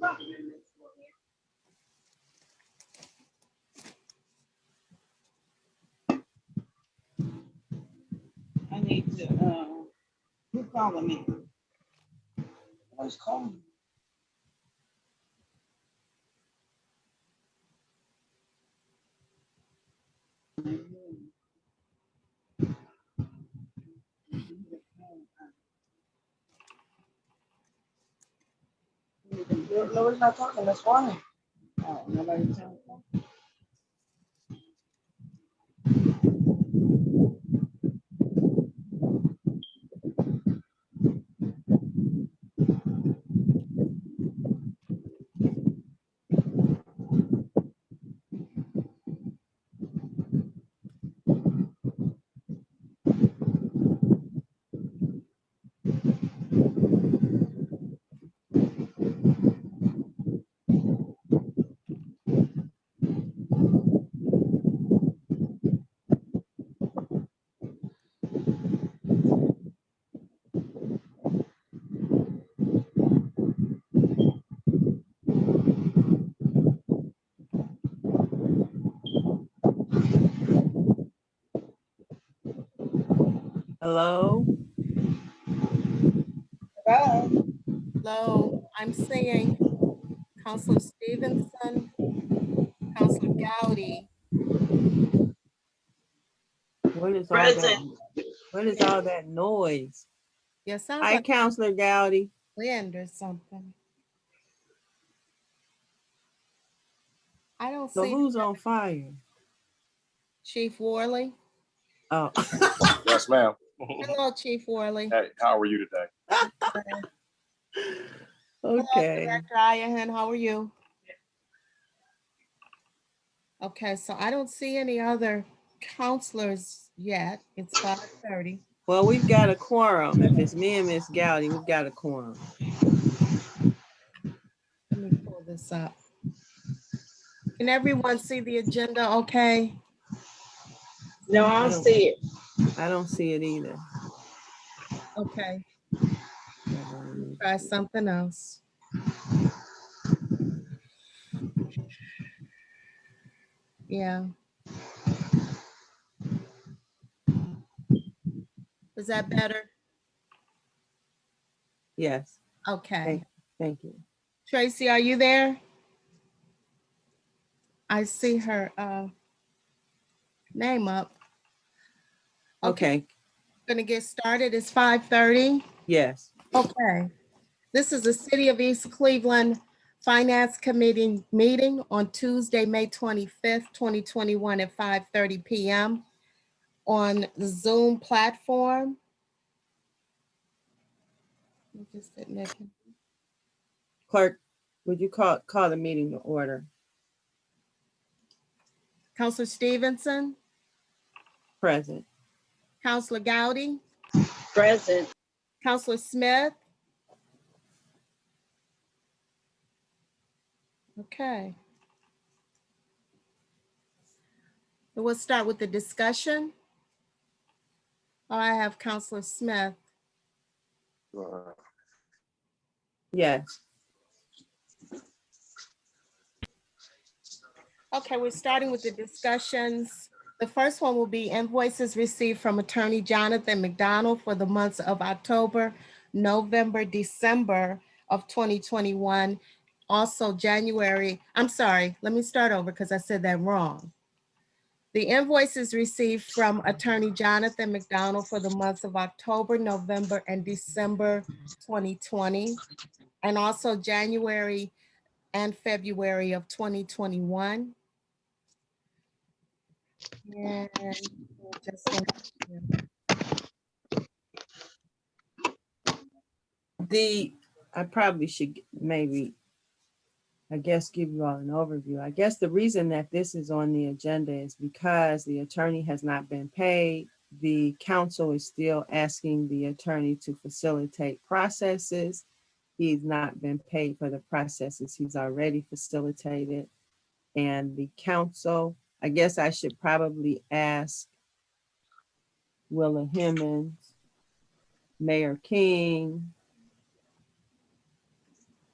I need to, who calling me? Who's calling? Nobody's not talking, that's why. Oh, nobody's talking. Hello? Hello? Hello, I'm seeing Councilor Stevenson, Councilor Gowdy. What is all that? What is all that noise? Yeah, sounds Hi, like Counselor Gowdy. wind or something. I don't So see who's on fire? Chief Worley. Oh. Yes, ma'am. Hello, Chief Worley. Hey, how are you today? Okay. Hello, Director Ayahan, how are you? Okay, so I don't see any other counselors yet. It's 5:30. Well, we've got a quorum. If it's me and Miss Gowdy, we've got a quorum. Let me pull this up. Can everyone see the agenda okay? No, I don't see it. I don't see it either. Okay, try something else. Yeah. Is that better? Yes. Okay. Thank you. Tracy, are you there? I see her name up. Okay. Gonna get started. It's 5:30. Yes. Okay. This is the City of East Cleveland Finance Committee meeting on Tuesday, May 25th, 2021 at 5:30 p.m. on the Zoom platform. Clerk, would you call the meeting to order? Councilor Stevenson, Present. Councilor Gowdy, Present. Councilor Smith. Okay. So we'll start with the discussion. Oh, I have Councilor Smith. Yes. Okay, we're starting with the discussions. The first one will be invoices received from Attorney Jonathan McDonald for the months of October, November, December of 2021. Also January, I'm sorry, let me start over because I said that wrong. The invoices received from Attorney Jonathan McDonald for the months of October, November, and December 2020, and also January and February of 2021. And just I probably should maybe, I guess, give you all an overview. I guess the reason that this is on the agenda is because the attorney has not been paid. The council is still asking the attorney to facilitate processes. He's not been paid for the processes he's already facilitated. And the council, I guess I should probably ask Willa Hemmons, Mayor King,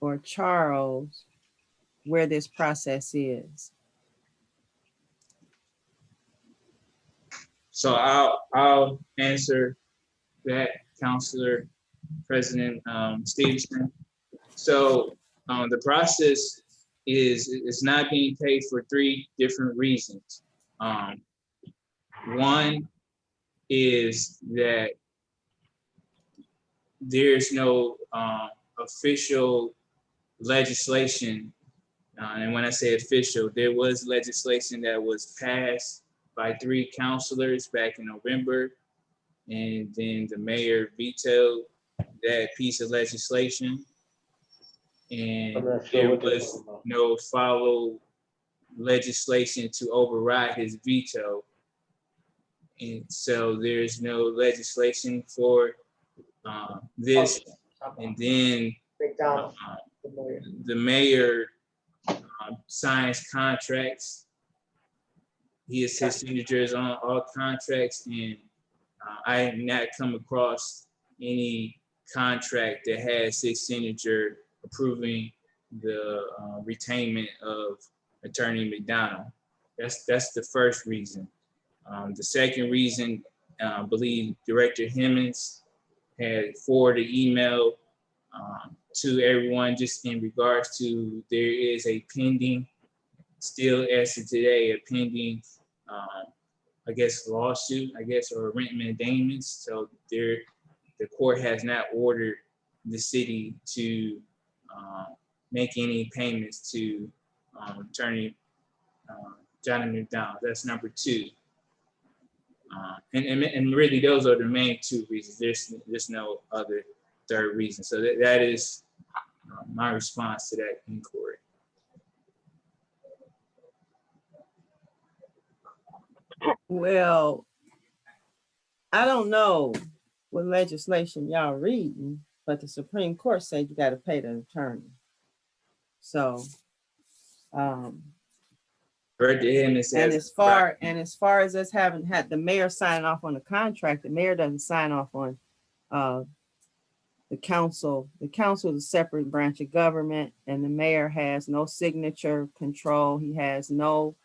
or Charles where this process is. So I'll answer that, Councilor President Stevenson. So the process is not being paid for three different reasons. One is that there's no official legislation, and when I say official, there was legislation that was passed by 3 councilors back in November, and then the mayor vetoed that piece of legislation, and there was no follow legislation to override his veto. And so there's no legislation for this. And then the mayor signs contracts. His signatures on all contracts, and I have not come across any contract that has his signature approving the retainment of Attorney McDonald. That's the first reason. The second reason, I believe Director Hemmings had forwarded email to everyone just in regards to there is a pending, still as of today, a pending, I guess, lawsuit, or rent mandamus. So the court has not ordered the city to make any payments to Attorney Johnny McDonald. That's number 2. And really, those are the main 2 reasons. There's no other third reason. So that is my response to that inquiry. Well, I don't know what legislation y'all reading, but the Supreme Court said you got to pay the attorney. So, and as far as us having had the mayor sign off on the contract, the mayor doesn't sign off on the council. The council is a separate branch of government, and the mayor has no signature control. He has no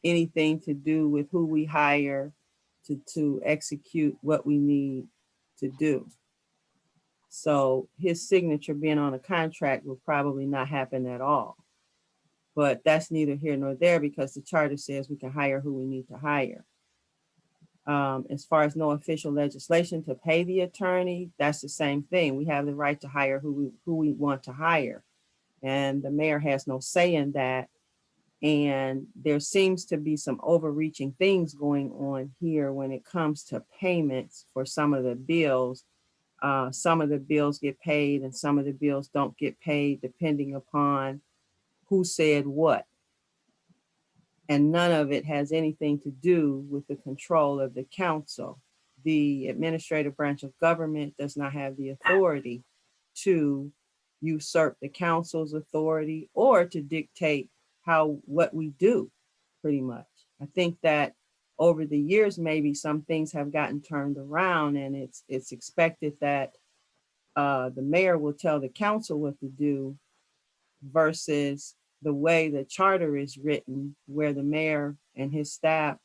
anything to do with who we hire to execute what we need to do. So his signature being on a contract will probably not happen at all. But that's neither here nor there, because the charter says we can hire who we need to hire. As far as no official legislation to pay the attorney, that's the same thing. We have the right to hire who we want to hire. And the mayor has no say in that. And there seems to be some overreaching things going on here when it comes to payments for some of the bills. Some of the bills get paid and some of the bills don't get paid depending upon who said what. And none of it has anything to do with the control of the council. The administrative branch of government does not have the authority to usurp the council's authority or to dictate what we do, pretty much. I think that over the years, maybe some things have gotten turned around, and it's expected that the mayor will tell the council what to do versus the way the charter is written, where the mayor and his staff,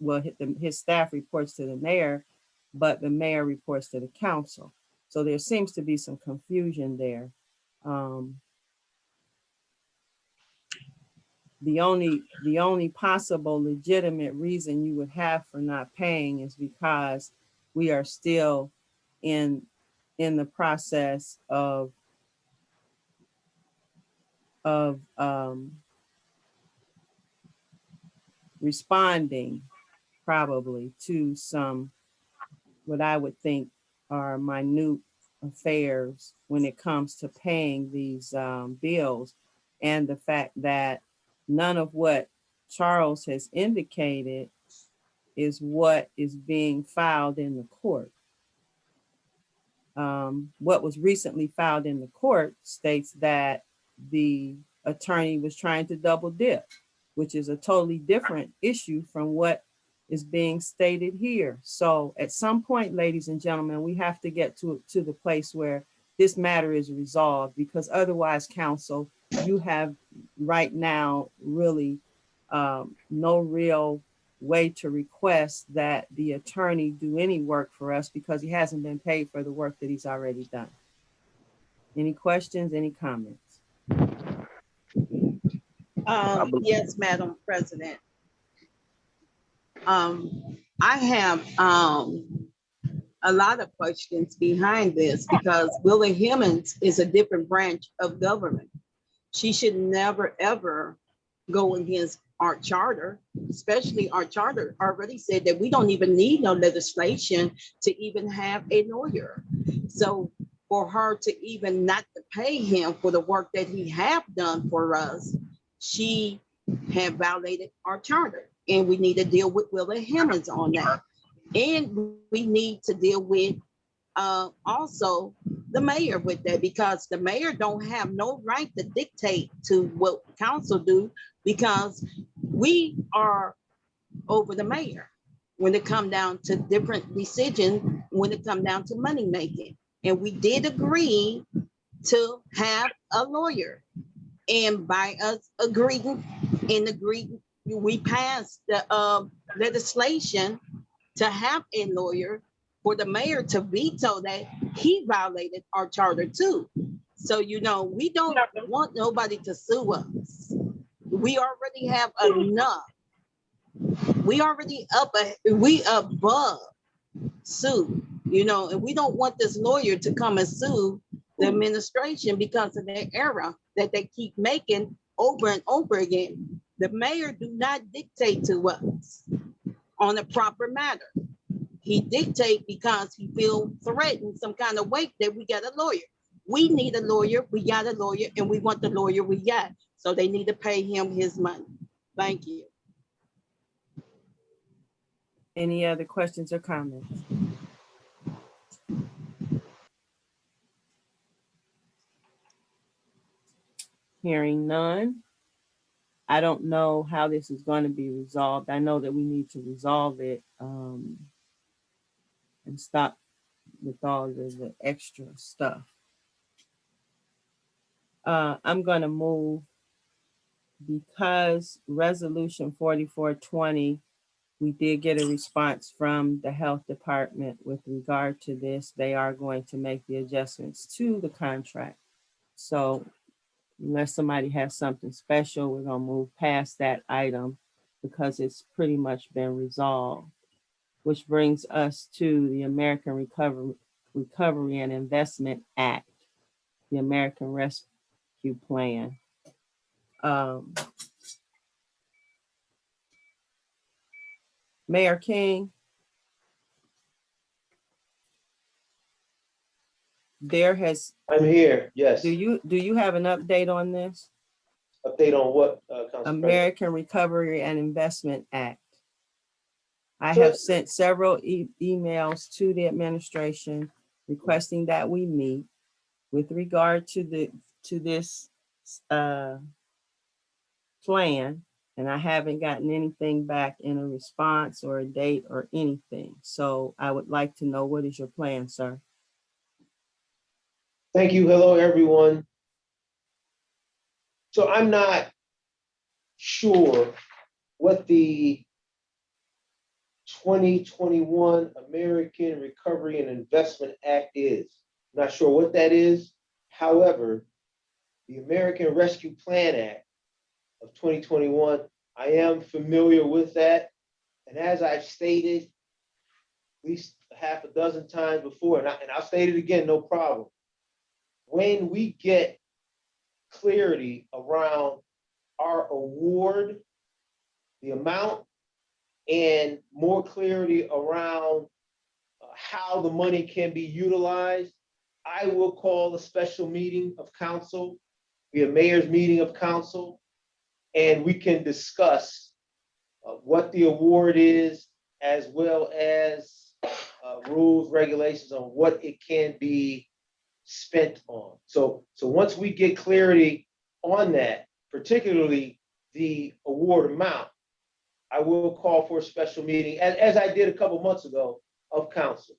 his staff reports to the mayor, but the mayor reports to the council. So there seems to be some confusion there. The only possible legitimate reason you would have for not paying is because we are still in the process of responding probably to some, what I would think are minute affairs when it comes to paying these bills, and the fact that none of what Charles has indicated is what is being filed in the court. What was recently filed in the court states that the attorney was trying to double dip, which is a totally different issue from what is being stated here. So at some point, ladies and gentlemen, we have to get to the place where this matter is resolved, because otherwise, council, you have right now really no real way to request that the attorney do any work for us because he hasn't been paid for the work that he's already done. Any questions, any comments? Yes, Madam President. I have a lot of questions behind this because Willie Hemmons is a different branch of government. She should never, ever go against our charter, especially our charter already said that we don't even need no legislation to even have a lawyer. So for her to even not to pay him for the work that he have done for us, she have violated our charter. And we need to deal with Willie Hemmons on that. And we need to deal with also the mayor with that, because the mayor don't have no right to dictate to what council do, because we are over the mayor when it come down to different decisions, when it come down to money making. And we did agree to have a lawyer, and by us agreeing we passed the legislation to have a lawyer. For the mayor to veto that, he violated our charter too. So, you know, we don't want nobody to sue us. We already have enough. We already we above sue, you know, and we don't want this lawyer to come and sue the administration because of their error that they keep making over and over again. The mayor do not dictate to us on a proper matter. He dictate because he feel threatened some kind of way that we got a lawyer. We need a lawyer, we got a lawyer, and we want the lawyer we got. So they need to pay him his money. Thank you. Any other questions or comments? Hearing none. I don't know how this is going to be resolved. I know that we need to resolve it and stop with all of the extra stuff. I'm going to move, because resolution 4420, we did get a response from the health department with regard to this. They are going to make the adjustments to the contract. So unless somebody has something special, we're going to move past that item because it's pretty much been resolved, which brings us to the American Recovery and Investment Act, the American Rescue Plan. Mayor King, I'm here, yes. do you have an update on this? Update on what, Council President? American Recovery and Investment Act. I Sure. have sent several emails to the administration requesting that we meet with regard to this plan, and I haven't gotten anything back in a response or a date or anything. So I would like to know, what is your plan, sir? Thank you. Hello, everyone. So I'm not sure what the 2021 American Recovery and Investment Act is. I'm not sure what that is. However, the American Rescue Plan Act of 2021, I am familiar with that. And as I've stated at least half a dozen times before, and I'll state it again, no problem. When we get clarity around our award, the amount, and more clarity around how the money can be utilized, I will call a special meeting of council, be a mayor's meeting of council, and we can discuss what the award is, as well as rules, regulations on what it can be spent on. So once we get clarity on that, particularly the award amount, I will call for a special meeting, as I did a couple months ago, of council.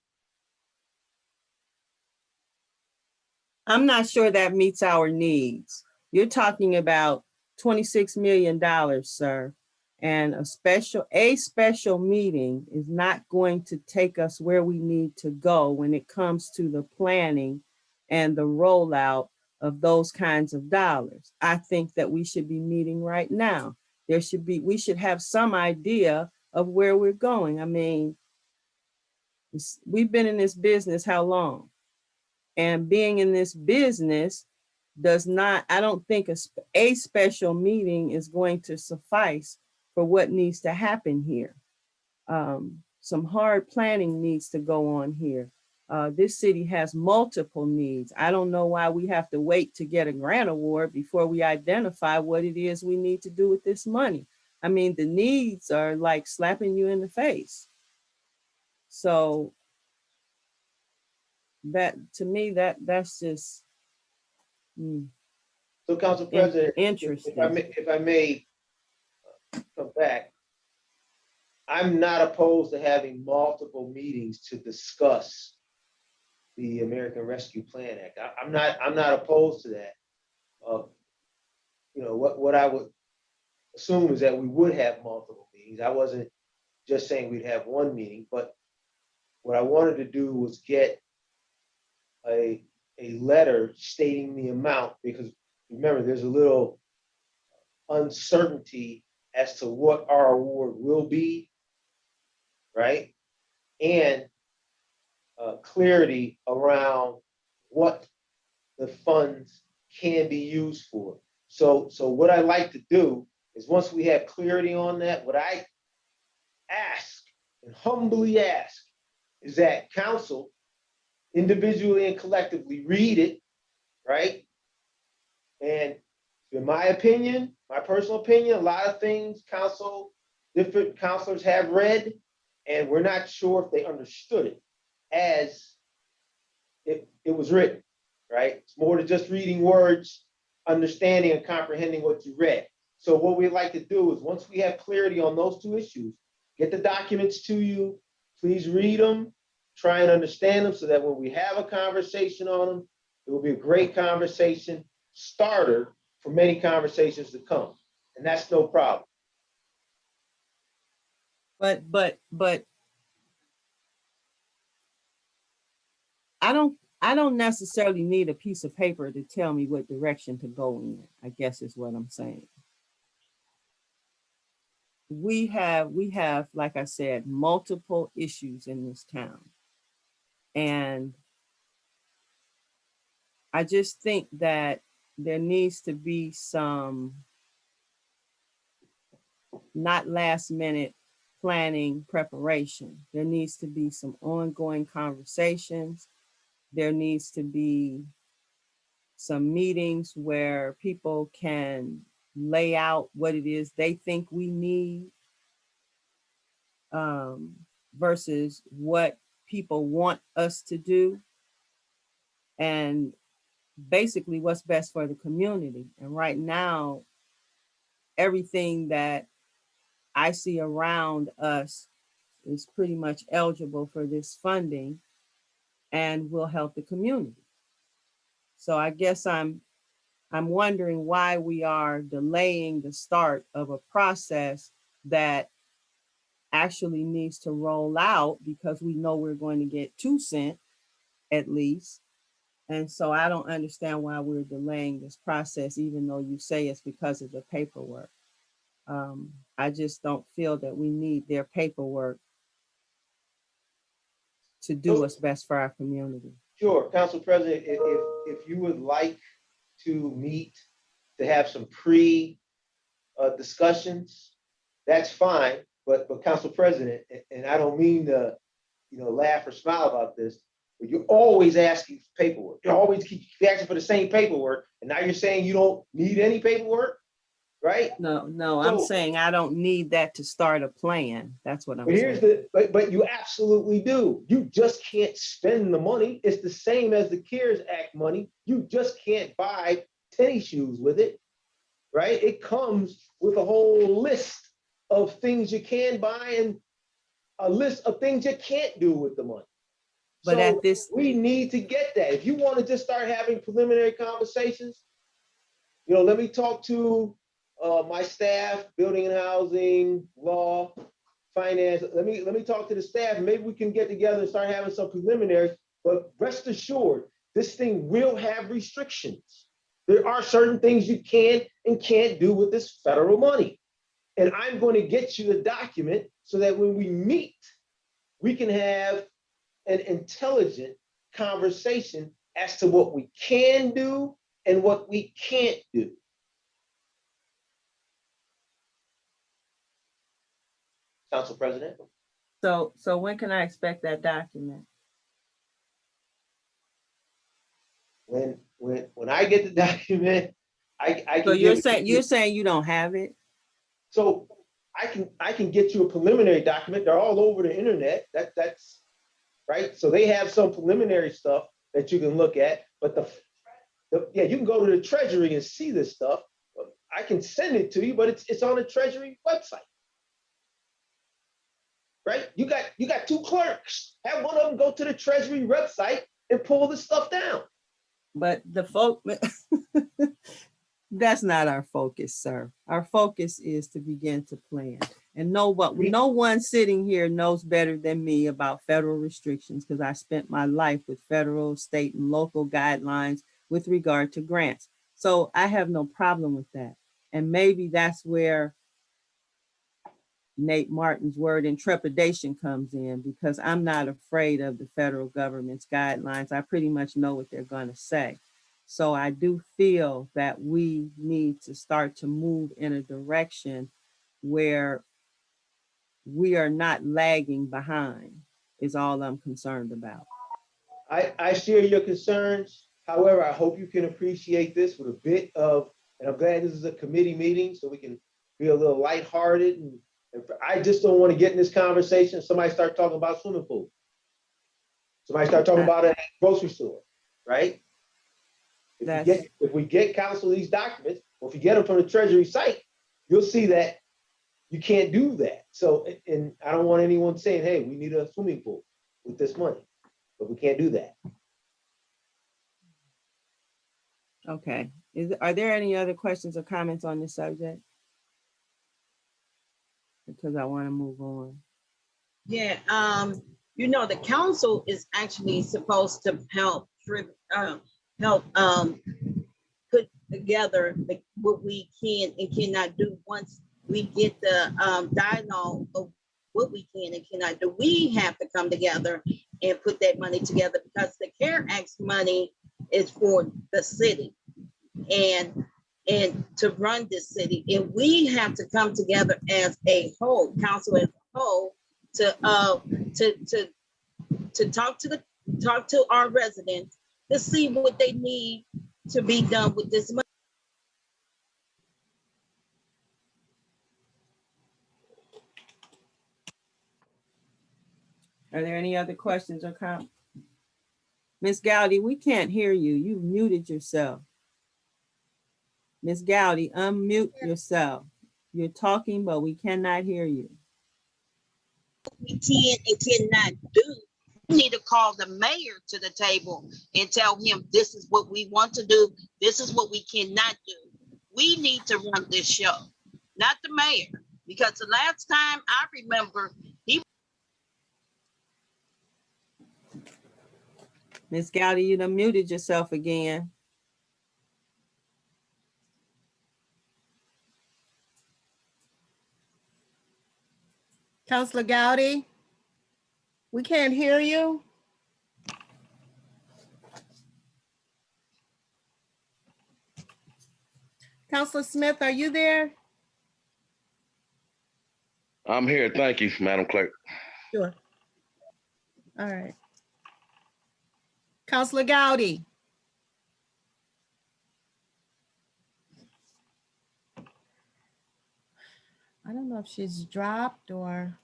I'm not sure that meets our needs. You're talking about $26 million, sir. And a special meeting is not going to take us where we need to go when it comes to the planning and the rollout of those kinds of dollars. I think that we should be meeting right now. We should have some idea of where we're going. I mean, we've been in this business how long? And being in this business does not, I don't think a special meeting is going to suffice for what needs to happen here. Some hard planning needs to go on here. This city has multiple needs. I don't know why we have to wait to get a grant award before we identify what it is we need to do with this money. I mean, the needs are like slapping you in the face. So that, to me, that's just So Council President, interesting. if I may come back, I'm not opposed to having multiple meetings to discuss the American Rescue Plan Act. I'm not opposed to that. You know, what I would assume is that we would have multiple meetings. I wasn't just saying we'd have one meeting, but what I wanted to do was get a letter stating the amount, because remember, there's a little uncertainty as to what our award will be, right? And clarity around what the funds can be used for. So what I like to do is, once we have clarity on that, what I ask and humbly ask is that council individually and collectively read it, right? And in my opinion, my personal opinion, a lot of things different counselors have read, and we're not sure if they understood it as it was written, right? It's more than just reading words, understanding and comprehending what you read. So what we like to do is, once we have clarity on those two issues, get the documents to you, please read them, try and understand them, so that when we have a conversation on them, it will be a great conversation starter for many conversations to come. And that's no problem. But I don't necessarily need a piece of paper to tell me what direction to go in, I guess is what I'm saying. We have, like I said, multiple issues in this town. And I just think that there needs to be some not last minute planning preparation. There needs to be some ongoing conversations. There needs to be some meetings where people can lay out what it is they think we need versus what people want us to do, and basically what's best for the community. And right now, everything that I see around us is pretty much eligible for this funding and will help the community. So I guess I'm wondering why we are delaying the start of a process that actually needs to roll out, because we know we're going to get 2 cents at least. And so I don't understand why we're delaying this process, even though you say it's because of the paperwork. I just don't feel that we need their paperwork to do what's best for our community. Sure, Council President, if you would like to meet to have some discussions, that's fine. But Council President, and I don't mean to, laugh or smile about this, but you're always asking for paperwork. You always keep asking for the same paperwork, and now you're saying you don't need any paperwork, right? No, I'm saying I don't need that to start a plan. That's what I'm saying. But you absolutely do. You just can't spend the money. It's the same as the CARES Act money. You just can't buy tennis shoes with it, right? It comes with a whole list of things you can buy and a list of things you can't do with the money. But we need to get that. If you want to just start having preliminary conversations, let me talk to my staff, building and housing, law, finance. Let me talk to the staff. Maybe we can get together and start having some preliminaries. But rest assured, this thing will have restrictions. There are certain things you can and can't do with this federal money. And I'm going to get you the document so that when we meet, we can have an intelligent conversation as to what we can do and what we can't do. Council President? So when can I expect that document? When I get the document, I can So you're give saying you don't have it? so I can get you a preliminary document. They're all over the internet. That's right. So they have some preliminary stuff that you can look at, but yeah, you can go to the Treasury and see this stuff. I can send it to you, but it's on the Treasury website. Right? You got two clerks. Have one of them go to the Treasury website and pull this stuff down. But the folk, that's not our focus, sir. Our focus is to begin to plan. And no one sitting here knows better than me about federal restrictions, because I spent my life with federal, state, and local guidelines with regard to grants. So I have no problem with that. And maybe that's where Nate Martin's word intrepidation comes in, because I'm not afraid of the federal government's guidelines. I pretty much know what they're going to say. So I do feel that we need to start to move in a direction where we are not lagging behind, is all I'm concerned about. I share your concerns. However, I hope you can appreciate this with a bit of, and I'm glad this is a committee meeting so we can be a little lighthearted. And I just don't want to get in this conversation. Somebody start talking about swimming pool. Somebody start talking about a grocery store, right? If we get counsel these documents, or if you get them from the Treasury site, you'll see that you can't do that. So, and I don't want anyone saying, hey, we need a swimming pool with this money, but we can't do that. Okay. Are there any other questions or comments on this subject? Because I want to move on. Yeah, the council is actually supposed to help put together what we can and cannot do once we get the dialogue of what we can and cannot do. We have to come together and put that money together, because the CARE Act money is for the city and to run this city. And we have to come together as a whole, council as a whole, to talk to our residents to see what they need to be done with this money. Are there any other questions or comments? Ms. Gowdy, we can't hear you. You muted yourself. Ms. Gowdy, unmute yourself. You're talking, but we cannot hear you. We can and cannot do. We need to call the mayor to the table and tell him this is what we want to do. This is what we cannot do. We need to run this show, not the mayor, because the last time I remember, Ms. Gowdy, you done muted yourself again. Councilor Gowdy, we can't hear you. Councilor Smith, are you there? I'm here. Thank you, Madam Clerk. Sure. All right. Councilor Gowdy. I don't know if she's dropped or.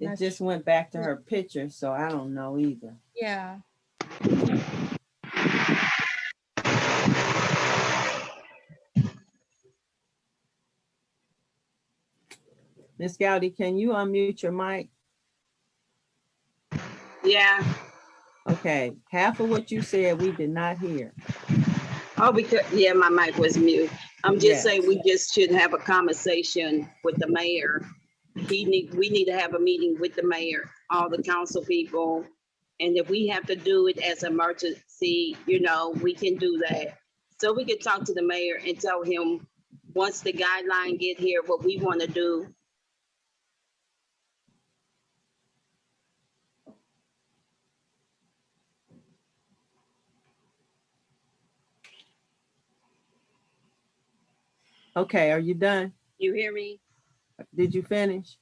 It just went back to her picture, so I don't know either. Yeah. Ms. Gowdy, can you unmute your mic? yeah. Okay, half of what you said we did not hear. Oh, because, yeah, my mic was mute. I'm just Yes. saying, we just should have a conversation with the mayor. We need to have a meeting with the mayor, all the council people. And if we have to do it as emergency, we can do that. So we can talk to the mayor and tell him, once the guideline get here, what we want to do. Okay, are you done? You hear me? Did you finish?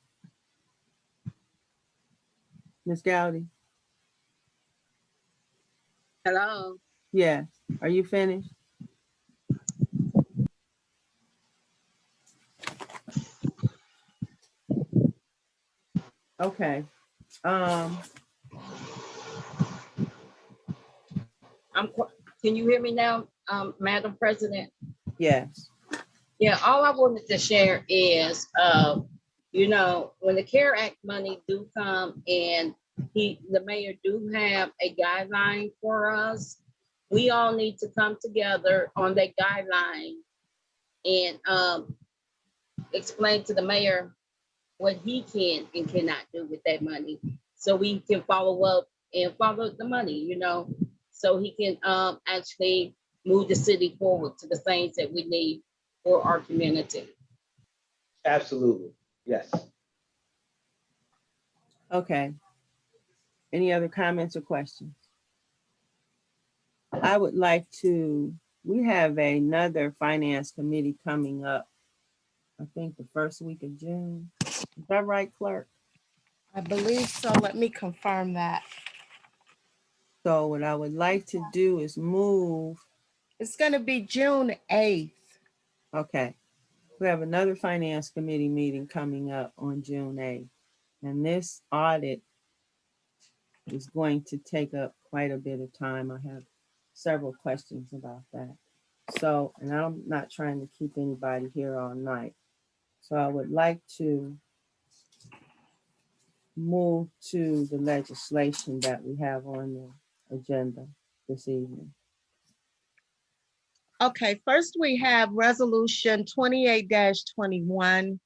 Ms. Gowdy? Hello? Yes. Are you finished? Okay. Can you hear me now, Madam President? Yes. Yeah, all I wanted to share is, when the CARE Act money do come and the mayor do have a guideline for us, we all need to come together on that guideline and explain to the mayor what he can and cannot do with that money. So we can follow up and follow the money, so he can actually move the city forward to the things that we need for our community. Absolutely, yes. Okay. Any other comments or questions? I would like we have another finance committee coming up, I think the first week of June. Is that right, clerk? I believe so. Let me confirm that. So what I would like to do is move, It's going to be June 8th. okay. We have another finance committee meeting coming up on June 8th. And this audit is going to take up quite a bit of time. I have several questions about that. So, and I'm not trying to keep anybody here all night. So I would like to move to the legislation that we have on the agenda this evening. Okay, first we have Resolution 28-21.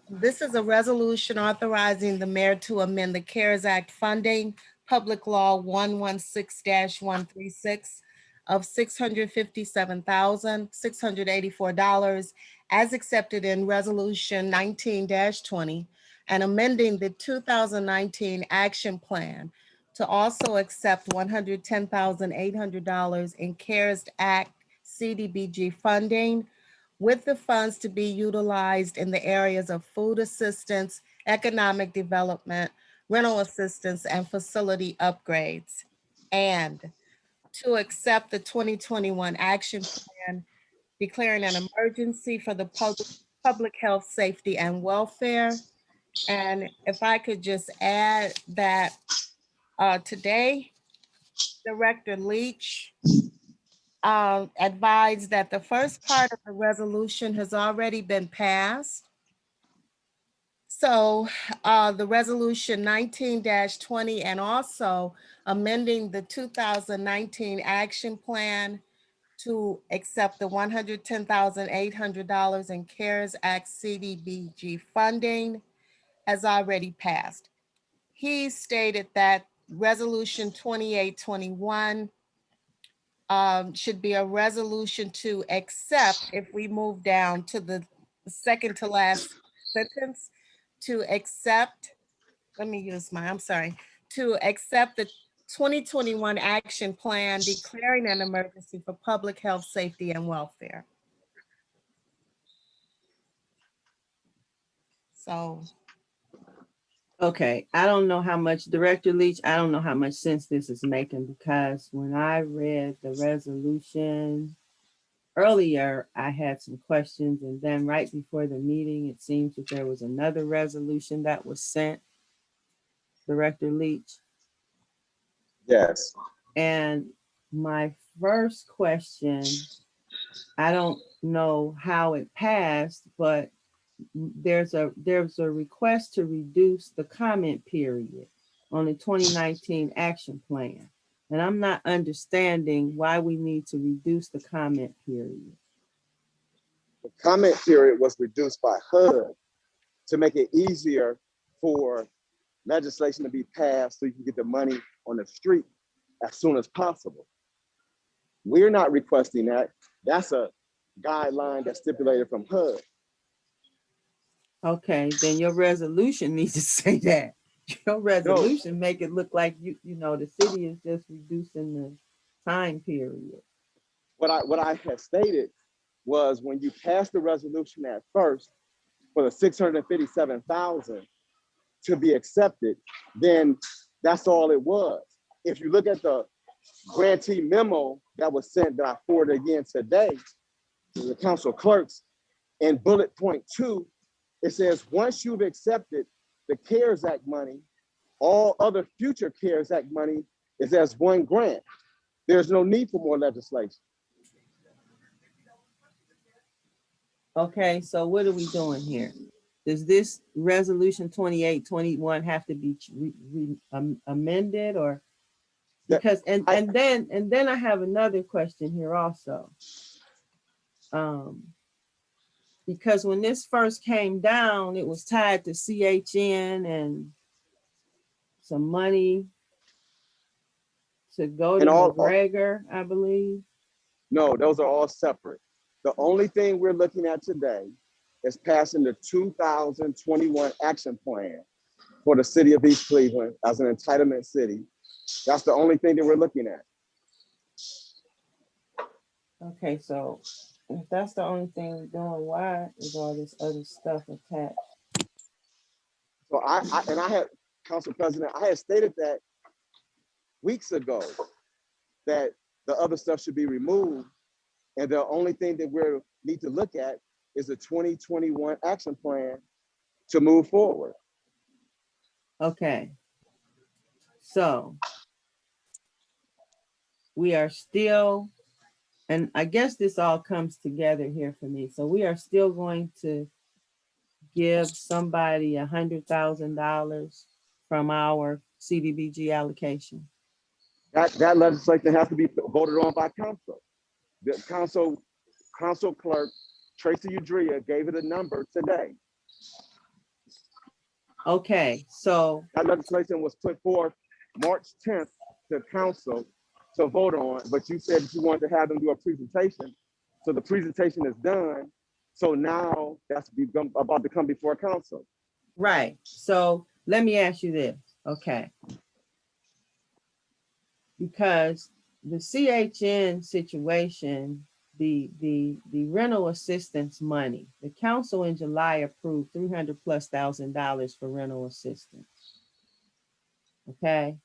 This is a resolution authorizing the mayor to amend the CARES Act funding, Public Law 116-136 of $657,684 as accepted in Resolution 19-20 and amending the 2019 action plan to also accept $110,800 in CARES Act CDBG funding, with the funds to be utilized in the areas of food assistance, economic development, rental assistance, and facility upgrades. And to accept the 2021 action plan, declaring an emergency for the public health, safety, and welfare. And if I could just add that today, Director Leach advised that the first part of the resolution has already been passed. So the resolution 19-20 and also amending the 2019 action plan to accept the $110,800 in CARES Act CDBG funding has already passed. He stated that resolution 2821 should be a resolution to accept, if we move down to the second to last sentence, to accept, to accept the 2021 action plan declaring an emergency for public health, safety, and welfare. So. Okay, I don't know how much, Director Leach, I don't know how much sense this is making, because when I read the resolution earlier, I had some questions, and then right before the meeting, it seems that there was another resolution that was sent, Director Leach. Yes. And my first question, I don't know how it passed, but there's a request to reduce the comment period on the 2019 action plan. And I'm not understanding why we need to reduce the comment period. The comment period was reduced by HUD to make it easier for legislation to be passed so you can get the money on the street as soon as possible. We're not requesting that. That's a guideline that's stipulated from HUD. Okay, then your resolution needs to say that. Your resolution make it look like you know, the city is just reducing the time period. What I had stated was when you pass the resolution at first for the 657,000 to be accepted, then that's all it was. If you look at the grantee memo that was sent that I forwarded again today to the council clerks, in bullet point 2, it says once you've accepted the CARES Act money, all other future CARES Act money is as one grant. There's no need for more legislation. Okay, so what are we doing here? Does this resolution 2821 have to be amended, or because and then I have another question here also. Because when this first came down, it was tied to CHN and some money to go to McGregor, I believe. No, those are all separate. The only thing we're looking at today is passing the 2021 action plan for the city of East Cleveland as an entitlement city. That's the only thing that we're looking at. Okay, so if that's the only thing we're doing, why is all this other stuff attached? So I had, Council President, I had stated that weeks ago that the other stuff should be removed. And the only thing that we need to look at is the 2021 action plan to move forward. Okay. So we are still, and I guess this all comes together here for me. So we are still going to give somebody $100,000 from our CDBG allocation. That legislation has to be voted on by council. The council clerk, Tracy Udrea, gave it a number today. Okay, so that legislation was put forth March 10th to council to vote on, but you said that you wanted to have them do a presentation. So the presentation is done. So now that's about to come before council. Right. So let me ask you this. Okay. Because the CHN situation, the rental assistance money, the council in July approved $300,000+ for rental assistance. Okay.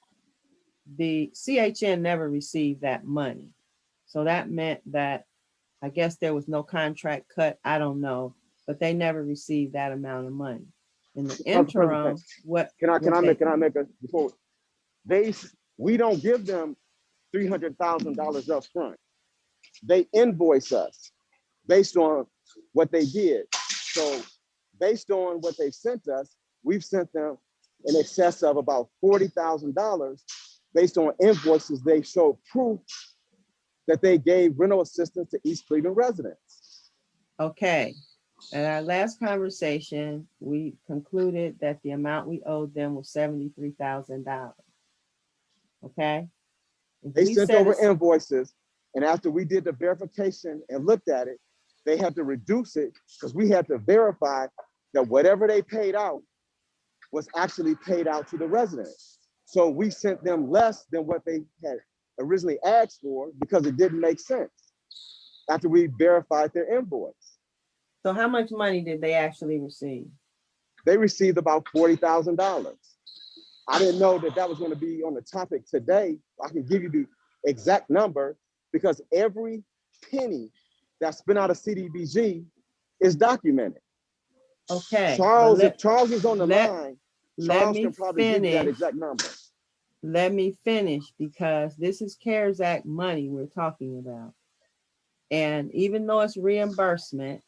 The CHN never received that money. So that meant that I guess there was no contract cut. I don't know, but they never received that amount of money. In the interim, what can I make a before we don't give them $300,000 up front. They invoice us based on what they did. So based on what they sent us, we've sent them in excess of about $40,000 based on invoices. They showed proof that they gave rental assistance to East Cleveland residents. Okay. At our last conversation, we concluded that the amount we owed them was $73,000. Okay. They sent over invoices, and after we did the verification and looked at it, they had to reduce it because we had to verify that whatever they paid out was actually paid out to the residents. So we sent them less than what they had originally asked for because it didn't make sense after we verified their invoice. So how much money did they actually receive? They received about $40,000. I didn't know that that was going to be on the topic today. I can give you the exact number because every penny that's spent out of CDBG is documented. Okay. Charles is on the line. Charles can probably give you that exact number. Let me finish because this is CARES Act money we're talking about. And even though it's reimbursement,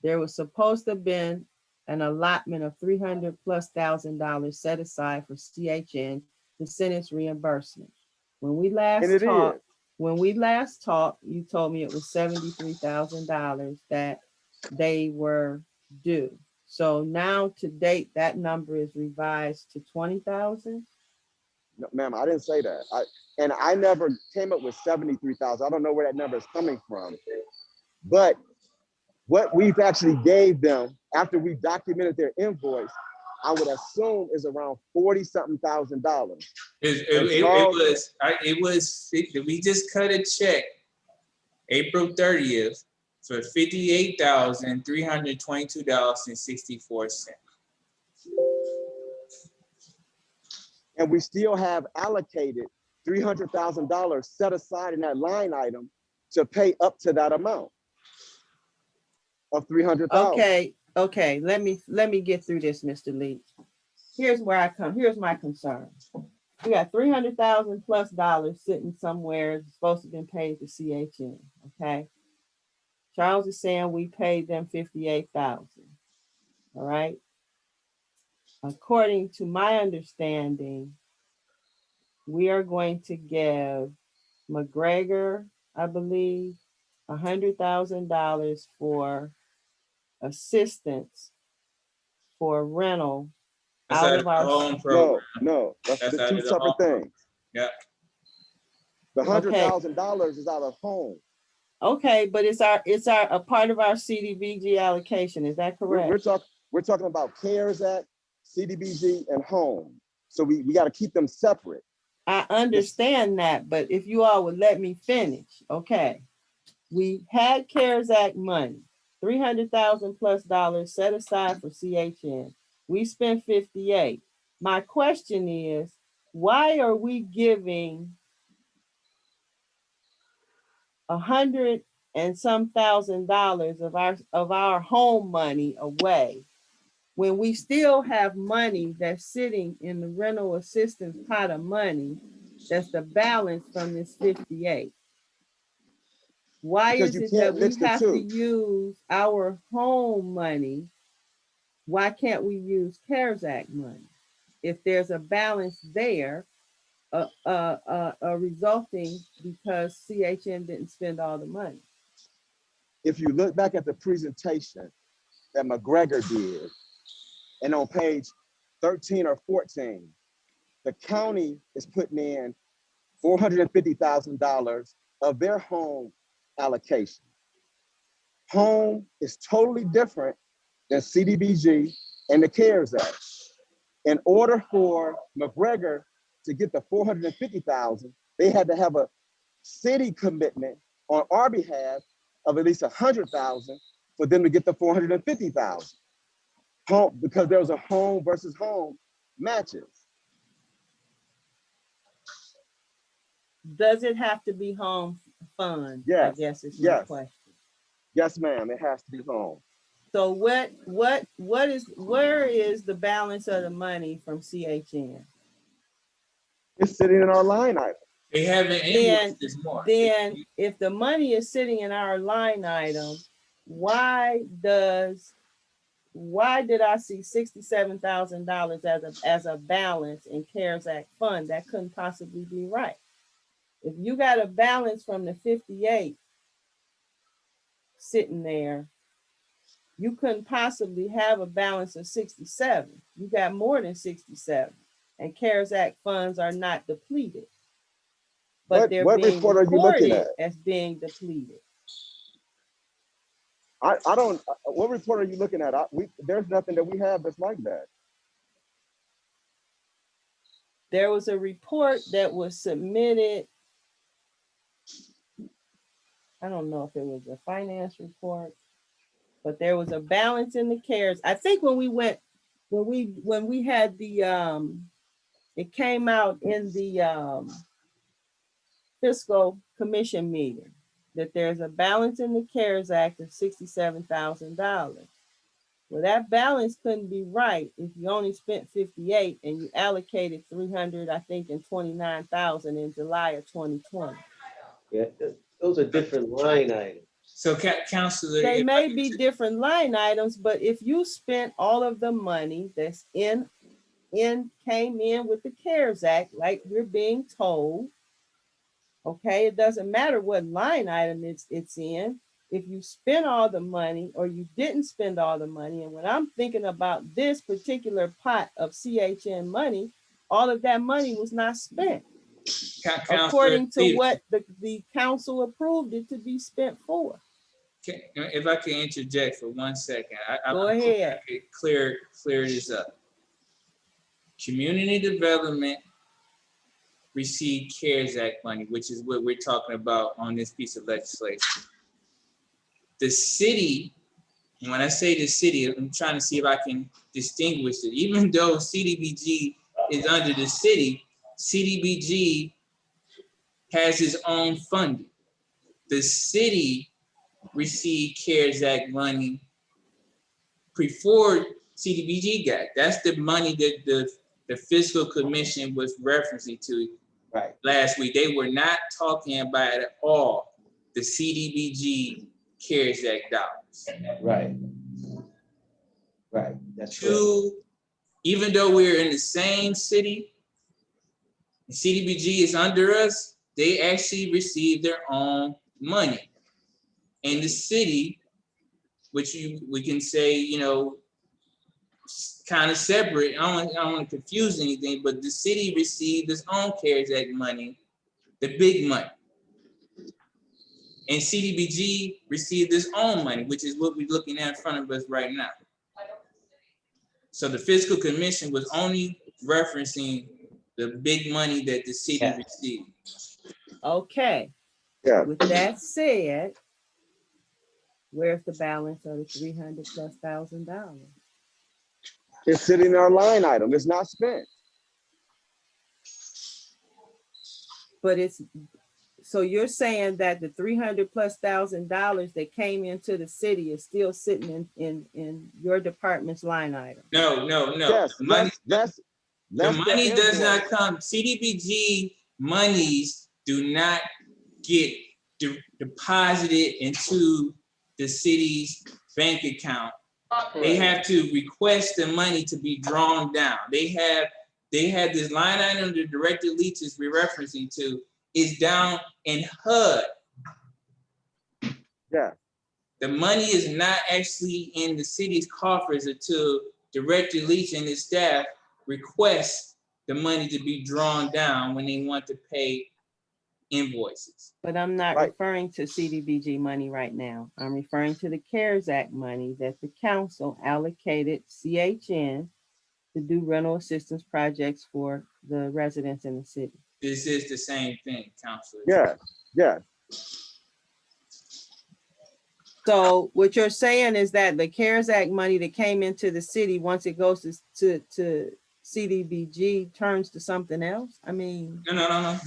there was supposed to have been an allotment of $300,000+ set aside for CHN to send its reimbursement. When we And last it talked, is. you told me it was $73,000 that they were due. So now to date, that number is revised to 20,000. No, ma'am, I didn't say that. I never came up with 73,000. I don't know where that number is coming from. But what we've actually gave them after we documented their invoice, I would assume is around 40 something thousand dollars. It was, we just cut a check April 30th for $58,322.64. And we still have allocated $300,000 set aside in that line item to pay up to that amount of 300,000. Okay. Let me get through this, Mr. Lee. Here's my concern. We got $300,000 plus sitting somewhere, it's supposed to have been paid to CHN. Okay. Charles is saying we paid them 58,000. All right. According to my understanding, we are going to give McGregor, I believe, $100,000 for assistance for rental That's out out of of the our. home program. No, that's That's the out two of the separate home program. things. Yeah. The Okay. $100,000 is out of home. Okay, but it's a part of our CDBG allocation. Is that correct? We're talking about CARES Act, CDBG, and home. So we got to keep them separate. I understand that, but if you all would let me finish, okay. We had CARES Act money, $300,000 plus set aside for CHN. We spent 58. My question is, why are we giving $100 and some $1,000 of our home money away when we still have money that's sitting in the rental assistance pot of money that's the balance from this 58? Why Because is you it that can't we mix the have to two. use our home money? Why can't we use CARES Act money? If there's a balance there, resulting because CHN didn't spend all the money. If you look back at the presentation that McGregor did, and on page 13 or 14, the county is putting in $450,000 of their home allocation. Home is totally different than CDBG and the CARES Act. In order for McGregor to get the $450,000, they had to have a city commitment on our behalf of at least $100,000 for them to get the $450,000. Home, because there was a home versus home matches. Does it have to be home fund? Yes. I guess is my question. Yes, ma'am. It has to be home. So where is the balance of the money from CHN? It's sitting in our line item. They haven't invoiced this more. Then if the money is sitting in our line item, why did I see $67,000 as a balance in CARES Act fund? That couldn't possibly be right. If you got a balance from the 58 sitting there, you couldn't possibly have a balance of 67. You got more than 67, and CARES Act funds are not depleted, but they're what being report are you looking reported at? as being depleted. I don't. What report are you looking at? There's nothing that we have that's like that. There was a report that was submitted. I don't know if it was a finance report, but there was a balance in the CARES. I think when we had the it came out in the fiscal commission meeting that there's a balance in the CARES Act of $67,000. Well, that balance couldn't be right if you only spent 58 and you allocated 300, I think, and 29,000 in July of 2020. Yeah, those are different line items. So, Counselor, They may be different line items, but if you spent all of the money that's came in with the CARES Act, like we're being told, Okay, it doesn't matter what line item it's in. If you spent all the money or you didn't spend all the money, and when I'm thinking about this particular pot of CHN money, all of that money was not spent Counselor according to Stevens, what the council approved it to be spent for. if I can interject for 1 second, Go I ahead. could clear this up. Community development received CARES Act money, which is what we're talking about on this piece of legislation. The city, and when I say the city, I'm trying to see if I can distinguish it. Even though CDBG is under the city, CDBG has its own funding. The city received CARES Act money before CDBG got. That's the money that the fiscal commission was referencing to Right, last week. They were not talking about at all the CDBG CARES Act dollars. right. Right, that's correct. Two, even though we're in the same city, CDBG is under us, they actually receive their own money. And the city, which we can say, you know, kind of separate. I don't want to confuse anything, but the city received its own CARES Act money, the big money. And CDBG received its own money, which is what we're looking at in front of us right now. So the fiscal commission was only referencing the big money that the city received. Okay. Yeah. With that said, where's the balance of the $300,000+? It's sitting in our line item. It's not spent. But it's, so you're saying that the $300,000+ that came into the city is still sitting in your department's line item? No. Yes, The money, that's the money does invoice. not come. CDBG monies do not get deposited into the city's bank account. They have to request the money to be drawn down. They have this line item the Director Leach is referencing to is down in HUD. Yeah. The money is not actually in the city's coffers until Director Leach and his staff request the money to be drawn down when they want to pay invoices. But I'm not Right. referring to CDBG money right now. I'm referring to the CARES Act money that the council allocated CHN to do rental assistance projects for the residents in the city. This is the same thing, Counselor. Yeah. So what you're saying is that the CARES Act money that came into the city, once it goes to CDBG, turns to something else? I mean. No.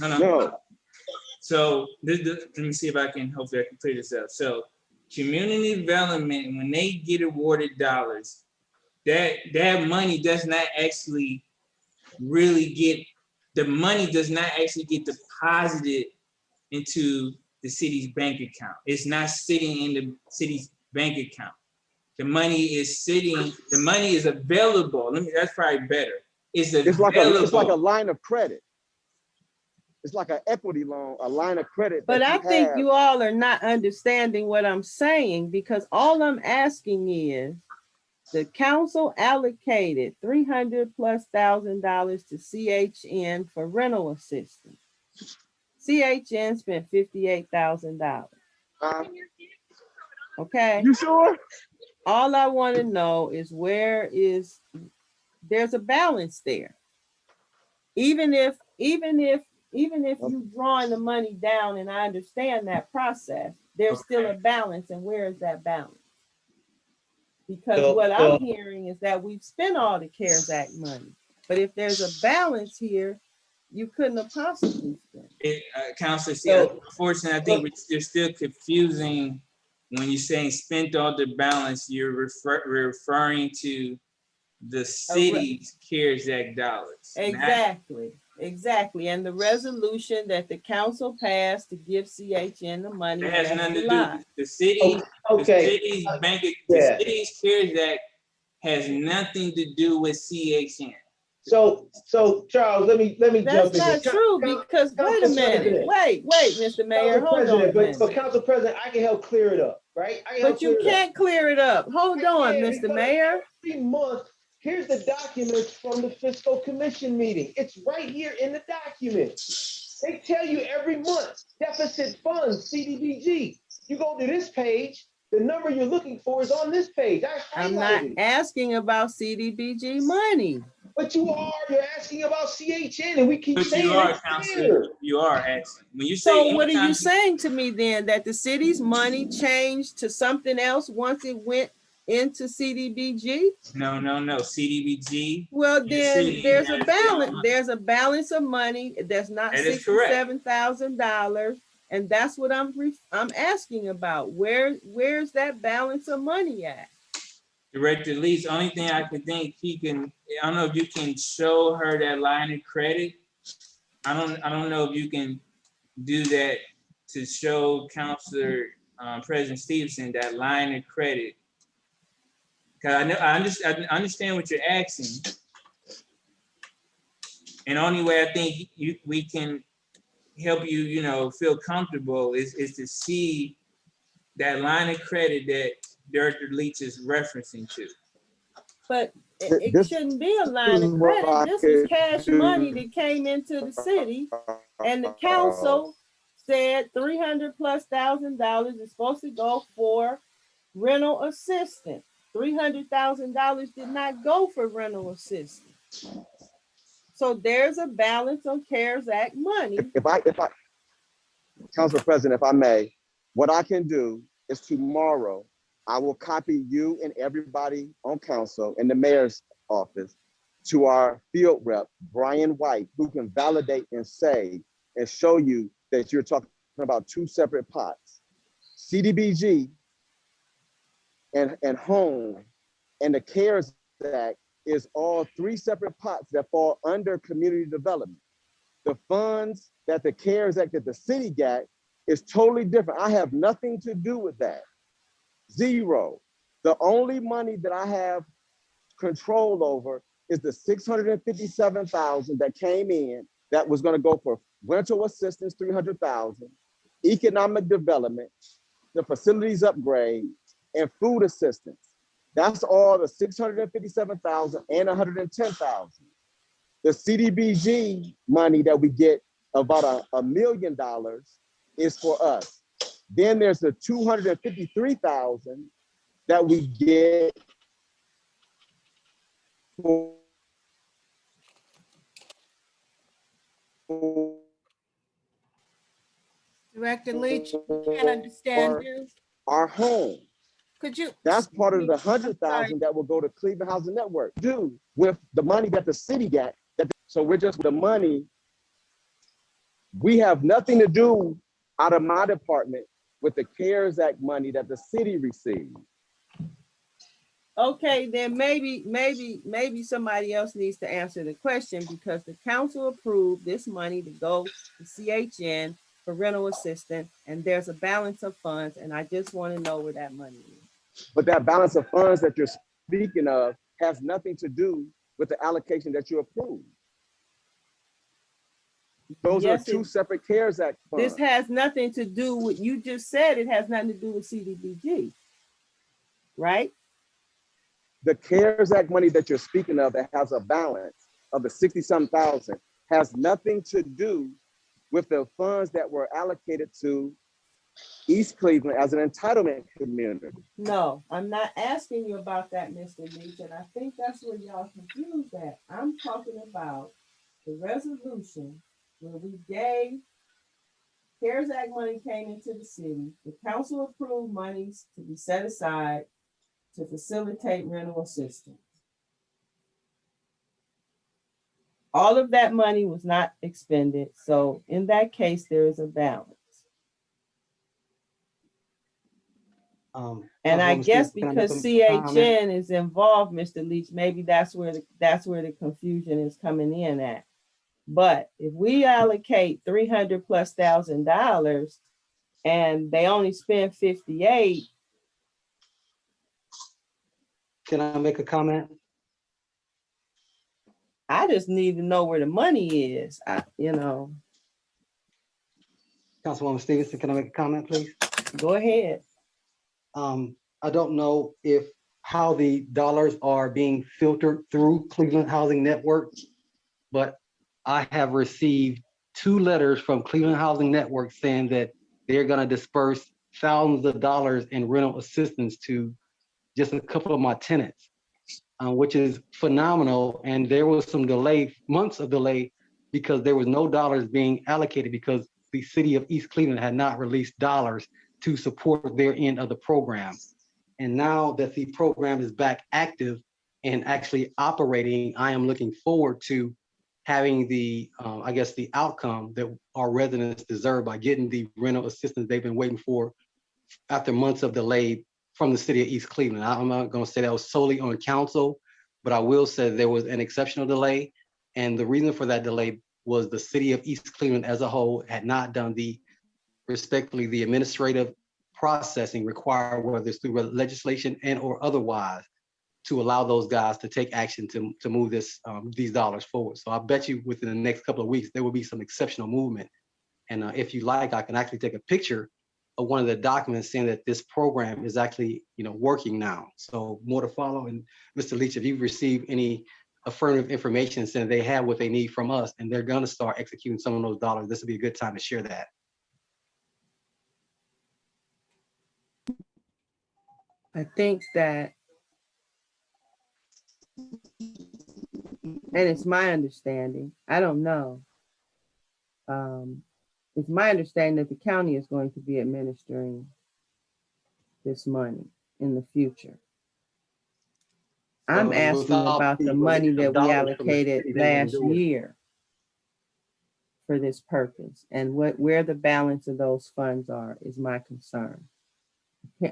So let me see if I can, hopefully I can clear this up. So community development, when they get awarded dollars, that money does not actually really get, the money does not actually get deposited into the city's bank account. It's not sitting in the city's bank account. The money is sitting, the money is available. That's probably better. It's available. It's like a line of credit. It's like an equity loan, a line of credit. But I think you all are not understanding what I'm saying, because all I'm asking is the council allocated $300,000+ to CHN for rental assistance. CHN spent $58,000. Okay. You sure? All I want to know is there's a balance there. Even if you're drawing the money down, and I understand that process, there's still a balance. And where is that balance? Because what I'm hearing is that we've spent all the CARES Act money. But if there's a balance here, you couldn't have possibly spent it. Counselor, unfortunately, I think you're still confusing when you're saying spent all the balance. You're referring to the city's CARES Act dollars. Exactly. And the resolution that the council passed to give CHN the money. It has nothing to do with the city. Okay. The city's CARES Act has nothing to do with CHN. So Charles, let me That's jump in. not true because, wait a Council minute, President. wait, Mr. Mayor, Council hold on a President, but minute. Council President, I can help clear it up, right? I can help But you clear it up. can't clear it up. Hold on, Yeah, Mr. because Mayor. every month, here's the documents from the fiscal commission meeting. It's right here in the document. They tell you every month, deficit funds, CDBG. You go to this page, the number you're looking for is on this page. I I'm not highlighted it. asking about CDBG money. But you're asking about CHN and we keep But saying you are, it's Counselor, here. you are asking. When you say, So what are you anytime saying to me then, that the city's money changed to something else once it went into CDBG? No, CDBG. Well, the then city there's a has balance. money. There's a balance of money that's not That is correct. $67,000, and that's what I'm asking about. Where's that balance of money at? Director Lee's only thing I could think I don't know if you can show her that line of credit. I don't know if you can do that to show Counselor President Stevenson that line of credit. Cause I understand what you're asking. And only way I think we can help you, feel comfortable is to see that line of credit that Director Leach is referencing to. But it This shouldn't be a line is of what credit. I This is could cash money that came into the city, and the council said $300,000+ is supposed to go for rental assistance. $300,000 did not go for rental assistance. So there's a balance on CARES Act money. if I, Council President, if I may, what I can do is tomorrow, I will copy you and everybody on council in the mayor's office to our field rep, Brian White, who can validate and say and show you that you're talking about two separate pots. CDBG and home and the CARES Act is all three separate pots that fall under community development. The funds that the CARES Act that the city got is totally different. I have nothing to do with that. Zero. The only money that I have control over is the $657,000 that came in that was going to go for rental assistance, $300,000, economic development, the facilities upgrade, and food assistance. That's all the $657,000 and $110,000. The CDBG money that we get, about $1 million, is for us. Then there's the $253,000 that we get for Director Leach, we can't understand you. our home. Could you? That's part of the I'm sorry. 100,000 that will go to Cleveland Housing Network. Do with the money that the city got. So we're just the money. We have nothing to do out of my department with the CARES Act money that the city received. Okay, then maybe somebody else needs to answer the question, because the council approved this money to go to CHN for rental assistance, and there's a balance of funds, and I just want to know where that money is. But that balance of funds that you're speaking of has nothing to do with the allocation that you approved. Those Yes, are two separate CARES Act funds. This has nothing to do with, you just said it has nothing to do with CDBG, right? The CARES Act money that you're speaking of that has a balance of the 60-some thousand has nothing to do with the funds that were allocated to East Cleveland as an entitlement community. No, I'm not asking you about that, Mr. Leach, and I think that's where y'all confused that. I'm talking about the resolution where we gave CARES Act money came into the city. The council approved monies to be set aside to facilitate rental assistance. All of that money was not expended, so in that case, there is a balance. And I guess because CHN is involved, Mr. Leach, maybe that's where the confusion is coming in at. But if we allocate $300,000+ and they only spend 58. Can I make a comment? I I just need to know where the money is. Councilwoman Stevenson, can I make a comment, please? Go ahead. I don't know how the dollars are being filtered through Cleveland Housing Network, but I have received 2 letters from Cleveland Housing Network saying that they're gonna disperse thousands of dollars in rental assistance to just a couple of my tenants, which is phenomenal. And there was some delay, months of delay, because there was no dollars being allocated because the city of East Cleveland had not released dollars to support their end of the program. And now that the program is back active and actually operating, I am looking forward to having the, I guess, the outcome that our residents deserve by getting the rental assistance they've been waiting for after months of delay from the city of East Cleveland. I'm not going to say that was solely on council, but I will say there was an exceptional delay. And the reason for that delay was the city of East Cleveland as a whole had not done respectfully, the administrative processing required, whether it's through legislation and or otherwise, to allow those guys to take action to move these dollars forward. So I bet you within the next couple of weeks, there will be some exceptional movement. And if you like, I can actually take a picture of one of the documents saying that this program is actually, working now. So more to follow. And Mr. Leach, if you've received any affirmative information saying they have what they need from us and they're going to start executing some of those dollars, this would be a good time to share that. I think that, and it's my understanding, I don't know. It's my understanding that the county is going to be administering this money in the future. I'm asking about the money that we allocated last year for this purpose, and where the balance of those funds are is my concern.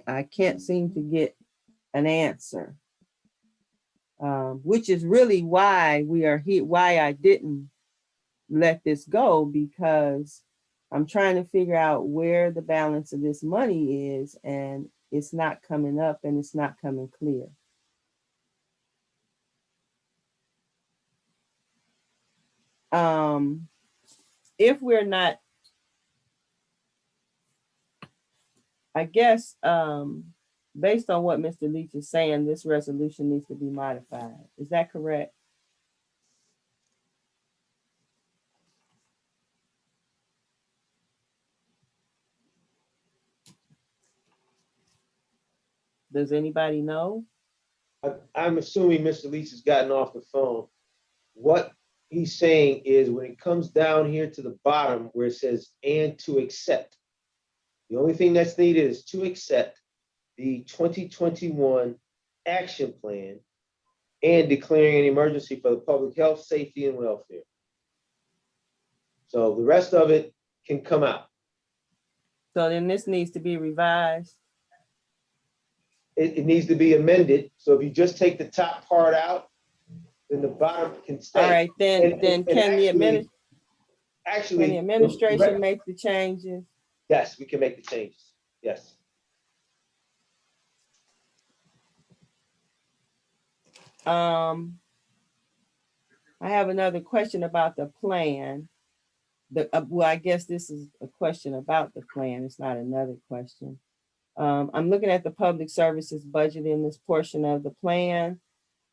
I can't seem to get an answer, which is really why we are here, why I didn't let this go, because I'm trying to figure out where the balance of this money is, and it's not coming up and it's not coming clear. If we're not, I guess, based on what Mr. Leach is saying, this resolution needs to be modified. Is that correct? Does anybody know? I'm assuming Mr. Leach has gotten off the phone. What he's saying is when it comes down here to the bottom where it says and to accept, the only thing that's needed is to accept the 2021 action plan and declaring an emergency for the public health, safety, and welfare. So the rest of it can come out. So then this needs to be revised. It needs to be amended. So if you just take the top part out, then the bottom can stay. All right, then can the administration make the changes? Yes, we can make the changes. Yes. I have another question about the plan. Well, I guess this is a question about the plan. It's not another question. I'm looking at the public services budget in this portion of the plan,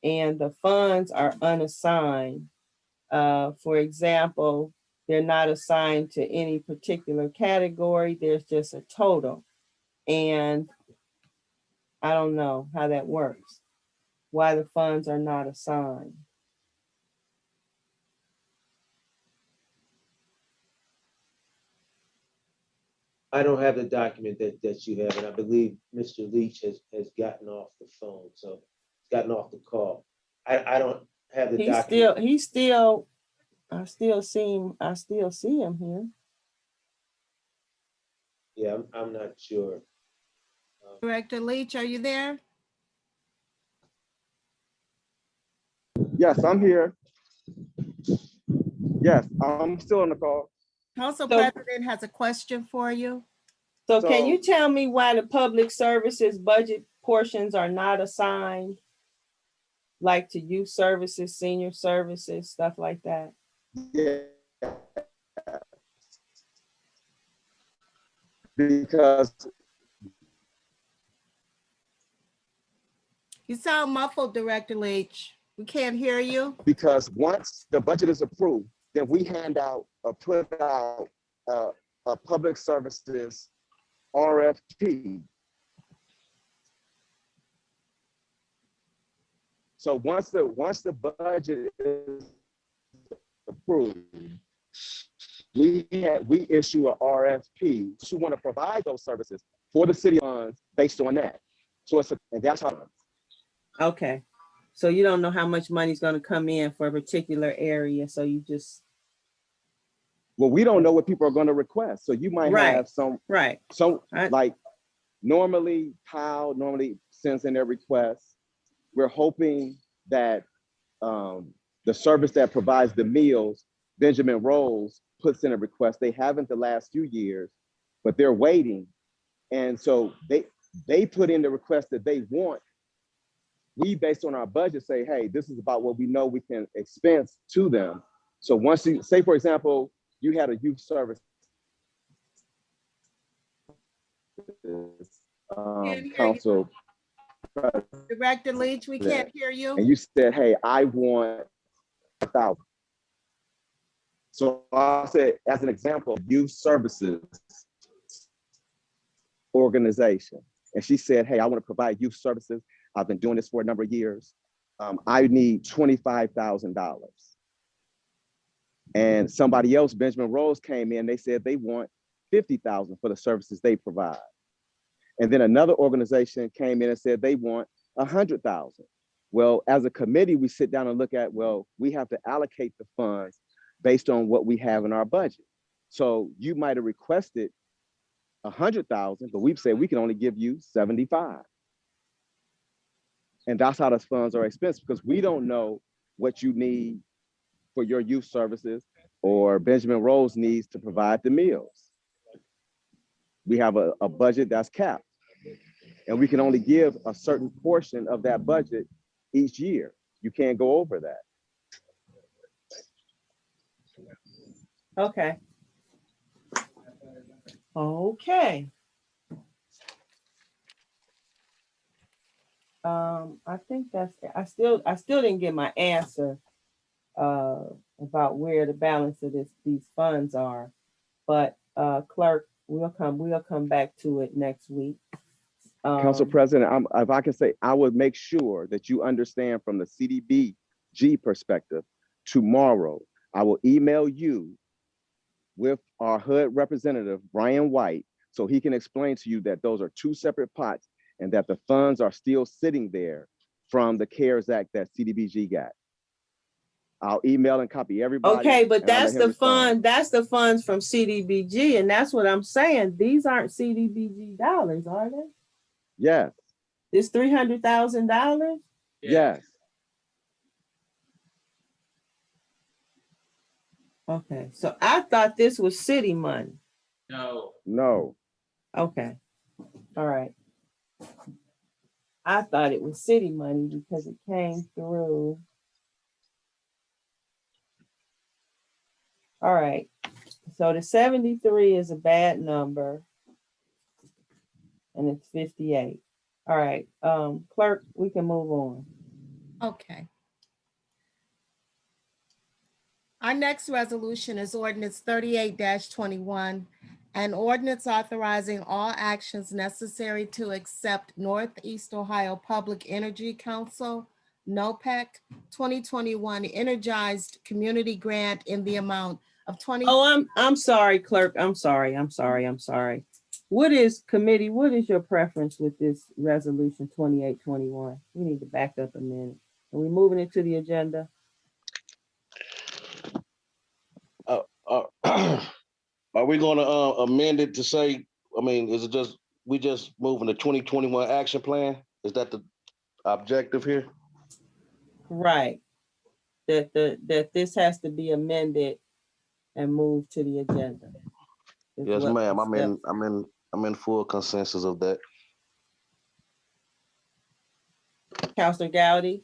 and the funds are unassigned. For example, they're not assigned to any particular category. There's just a total. And I don't know how that works, why the funds are not assigned. I don't have the document that you have, and I believe Mr. Leach has gotten off the phone, so he's gotten off the call. I don't have the document. I still see him here. Yeah, I'm not sure. Director Leach, are you there? Yes, I'm here. Yes, I'm still on the call. Council President has a question for you. So can you tell me why the public services budget portions are not assigned? like to youth services, senior services, stuff like that? Yeah. Because You sound muffled, Director Leach. We can't hear you. once the budget is approved, then we hand out or put out a public services RFP. So once the budget is approved, we issue a RFP to want to provide those services for the city funds based on that. So and that's how. Okay, so you don't know how much money's gonna come in for a particular area, so you just. Well, we don't know what people are going to request. So you might Right, have some right. like normally Kyle normally sends in their requests. We're hoping that the service that provides the meals, Benjamin Rolls, puts in a request. They haven't the last few years, but they're waiting. And so they put in the request that they want. We, based on our budget, say, hey, this is about what we know we can expense to them. So once you say, for example, you had a youth service council Director Leach, we can't hear you. and you said, hey, I want 1,000. So I said, as an example, youth services organization. And she said, hey, I want to provide youth services. I've been doing this for a number of years. I need $25,000. And somebody else, Benjamin Rose, came in, they said they want $50,000 for the services they provide. And then another organization came in and said they want $100,000. Well, as a committee, we sit down and look at, well, we have to allocate the funds based on what we have in our budget. So you might have requested 100,000, but we've said we can only give you 75. And that's how those funds are expensed, because we don't know what you need for your youth services or Benjamin Rose needs to provide the meals. We have a budget that's capped, and we can only give a certain portion of that budget each year. You can't go over that. Okay. Okay. I think that's, I still didn't get my answer about where the balance of these funds are. But clerk, we'll come back to it next week. Council President, if I can say, I would make sure that you understand from the CDBG perspective. Tomorrow, I will email you with our HUD representative, Brian White, so he can explain to you that those are two separate pots and that the funds are still sitting there from the CARES Act that CDBG got. I'll email and copy everybody. Okay, but that's the fund, that's the funds from CDBG, and that's what I'm saying. These aren't CDBG dollars, are they? Yes. It's $300,000? Yes. Okay, so I thought this was city money. No. No. Okay, all right. I thought it was city money because it came through. All right, so the 73 is a bad number. And it's 58. All right, clerk, we can move on. Okay. Our next resolution is ordinance 38-21, an ordinance authorizing all actions necessary to accept Northeast Ohio Public Energy Council, NOPEC, 2021 Energized Community Grant in the amount of 20. Oh, I'm sorry, clerk. I'm sorry. What is your preference with this resolution 2821? We need to back up a minute. Are we moving it to the agenda? Are we gonna amend it to say, I mean, is it just, we just moving the 2021 action plan? Is that the objective here? Right. That this has to be amended and moved to the agenda. Yes, ma'am. I'm in full consensus of that. Councilor Gowdy?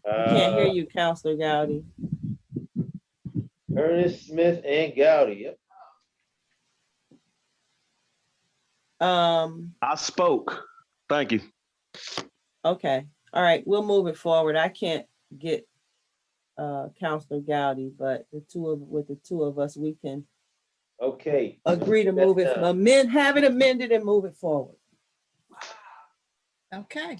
Can't hear you, Counselor Gowdy. Ernest, Smith, and Gowdy. Yep. I spoke. Thank you. Okay, all right, we'll move it forward. I can't get Counselor Gowdy, but with the two of us, we can Okay. agree to move it, have it amended and move it forward. Okay,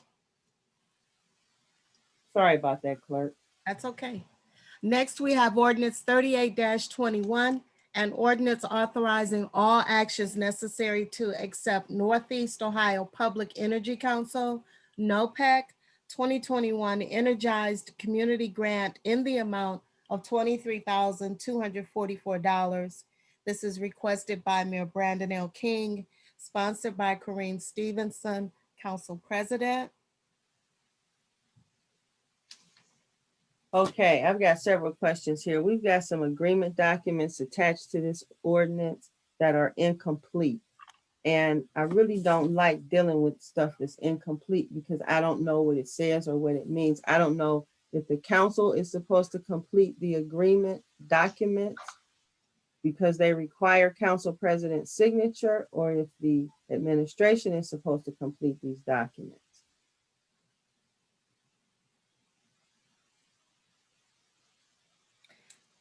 Sorry about that, clerk. that's okay. Next, we have ordinance 38-21, an ordinance authorizing all actions necessary to accept Northeast Ohio Public Energy Council, NOPEC, 2021 Energized Community Grant in the amount of $23,244. This is requested by Mayor Brandon L. King, sponsored by Corrine Stevenson, Council President. Okay, I've got several questions here. We've got some agreement documents attached to this ordinance that are incomplete. And I really don't like dealing with stuff that's incomplete because I don't know what it says or what it means. I don't know if the council is supposed to complete the agreement documents because they require council president's signature, or if the administration is supposed to complete these documents.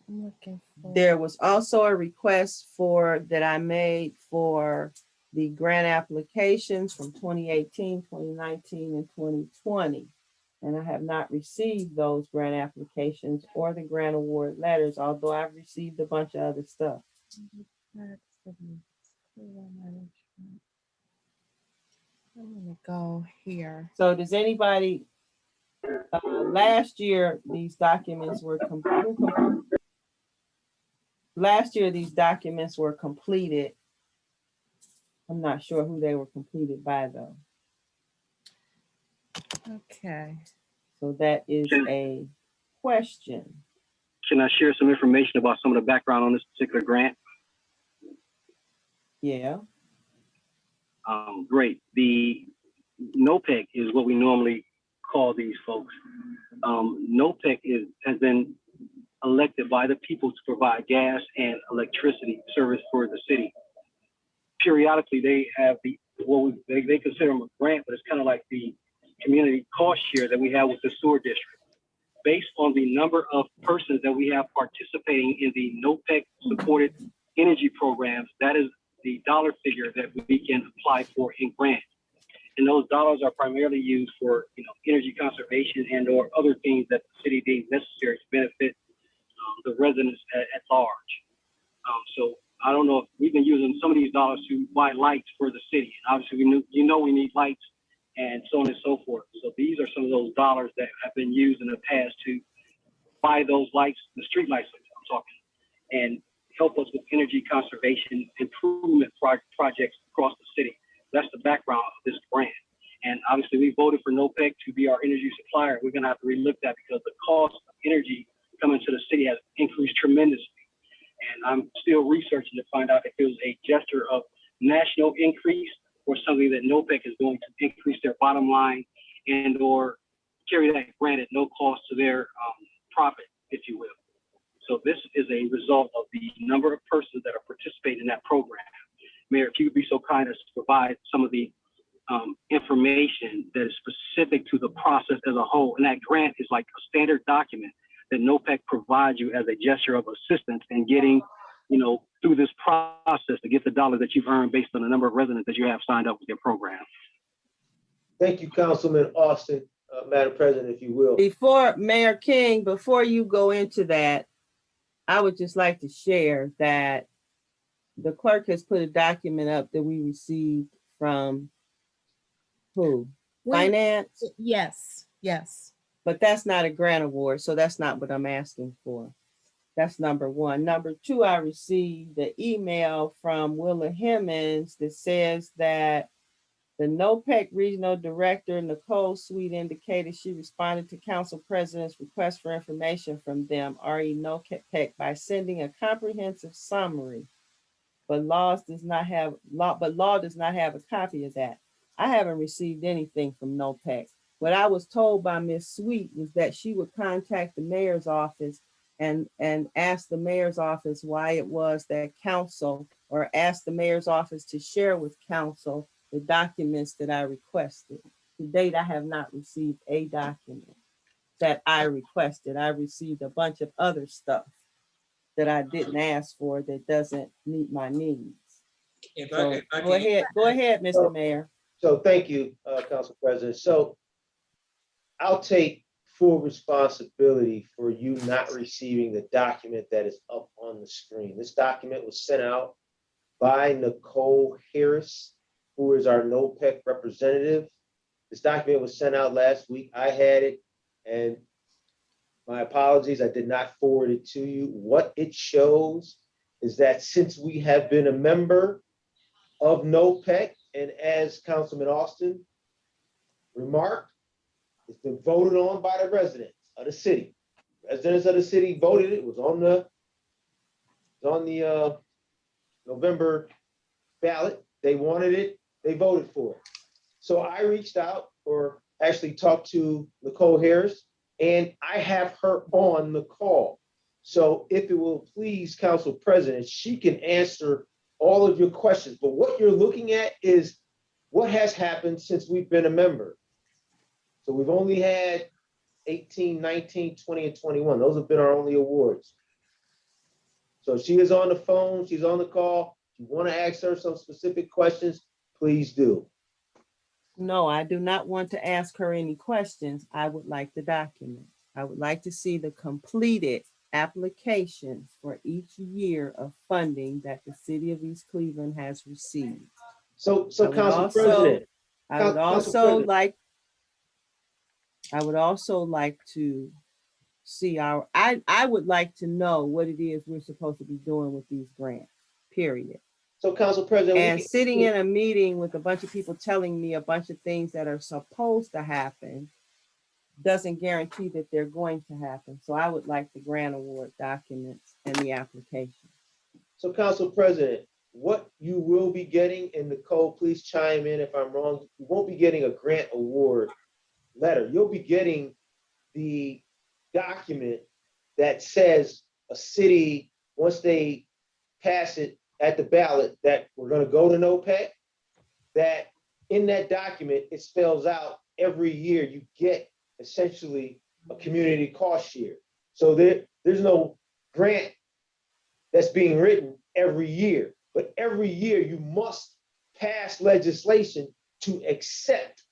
I'm looking for. There was also a request that I made for the grant applications from 2018, 2019, and 2020. And I have not received those grant applications or the grant award letters, although I've received a bunch of other stuff. I'm gonna go here. So does anybody, last year, these documents were completed. I'm not sure who they were completed by though. Okay. So that is a question. Can I share some information about some of the background on this particular grant? Yeah. Great. The NOPEC is what we normally call these folks. NOPEC has been elected by the people to provide gas and electricity service for the city. Periodically, they have they consider them a grant, but it's kind of like the community cost share that we have with the sewer district. Based on the number of persons that we have participating in the NOPEC supported energy programs, that is the dollar figure that we can apply for in grant. And those dollars are primarily used for energy conservation and or other things that the city deems necessary to benefit the residents at large. So I don't know if we've been using some of these dollars to buy lights for the city. And obviously we need lights and so on and so forth. So these are some of those dollars that have been used in the past to buy those lights, the street lights I'm talking, and help us with energy conservation improvement projects across the city. That's the background of this grant. And obviously we voted for NOPEC to be our energy supplier. We're gonna have to relook that because the cost of energy coming to the city has increased tremendously. And I'm still researching to find out if it was a gesture of national increase or something that NOPEC is going to increase their bottom line and or carry that grant at no cost to their profit, if you will. So this is a result of the number of persons that are participating in that program. Mayor, if you would be so kind as to provide some of the information that is specific to the process as a whole. And that grant is like a standard document that NOPEC provides you as a gesture of assistance in getting, through this process to get the dollar that you've earned based on the number of residents that you have signed up with your program. Thank you, Councilman Austin. Madam President, if you will. Before Mayor King, before you go into that, I would just like to share that the clerk has put a document up that we received from who? Finance? Yes, yes. But that's not a grant award, so that's not what I'm asking for. That's number one. Number two, I received the email from Willa Hemmons that says that the NOPEC Regional Director, Nicole Sweet, indicated she responded to Council President's request for information from them, RE NOPEC, by sending a comprehensive summary. But law does not have a copy of that. I haven't received anything from NOPEC. what I was told by Miss Sweet was that she would contact the mayor's office and ask the mayor's office why it was that council, or ask the mayor's office to share with council the documents that I requested. To date, I have not received a document that I requested. I received a bunch of other stuff that I didn't ask for that doesn't meet my needs. If So if I go ahead, Mr. So- Mayor. So thank you, Council President. So I'll take full responsibility for you not receiving the document that is up on the screen. This document was sent out by Nicole Harris, who is our NOPEC representative. This document was sent out last week. I had it, and my apologies, I did not forward it to you. What it shows is that since we have been a member of NOPEC, and as Councilman Austin remarked, it's been voted on by the residents of the city. Residents of the city voted it. It was on the November ballot. They wanted it. They voted for it. So I reached out, or actually talked to Nicole Harris, and I have her on the call. So if it will please Council President, she can answer all of your questions. But what you're looking at is what has happened since we've been a member. So we've only had 18, 19, 20, and 21. Those have been our only awards. So she is on the phone. She's on the call. If you want to ask her some specific questions, please do. No, I do not want to ask her any questions. I would like the document. I would like to see the completed applications for each year of funding that the city of East Cleveland has received. So I would Council also- President. I would Council also President. like to see I would like to know what it is we're supposed to be doing with these grants, period. So Council President. And sitting in a meeting with a bunch of people telling me a bunch of things that are supposed to happen doesn't guarantee that they're going to happen. So I would like the grant award documents and the application. So Council President, what you will be getting, and Nicole, please chime in if I'm wrong, you won't be getting a grant award letter. You'll be getting the document that says a city, once they pass it at the ballot, that we're going to go to NOPEC, that in that document, it spells out every year you get essentially a community cost share. So there's no grant that's being written every year, but every year you must pass legislation to accept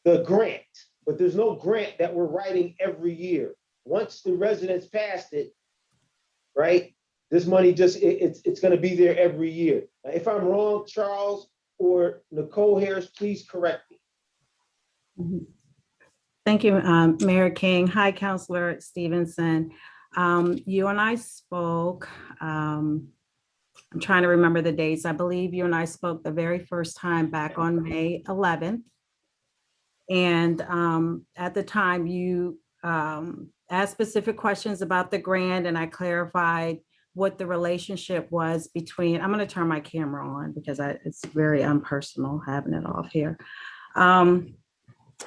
the grant. But there's no grant that we're writing every year. Once the residents passed it, right, this money just, it's going to be there every year. Now, if I'm wrong, Charles or Nicole Harris, please correct me. Thank you, Mayor King. Hi, Councilor Stevenson. You and I spoke, I'm trying to remember the dates. I believe you and I spoke the very first time back on May 11th. And at the time, you asked specific questions about the grant, and I clarified what the relationship was between, I'm going to turn my camera on because it's very unpersonal having it off here.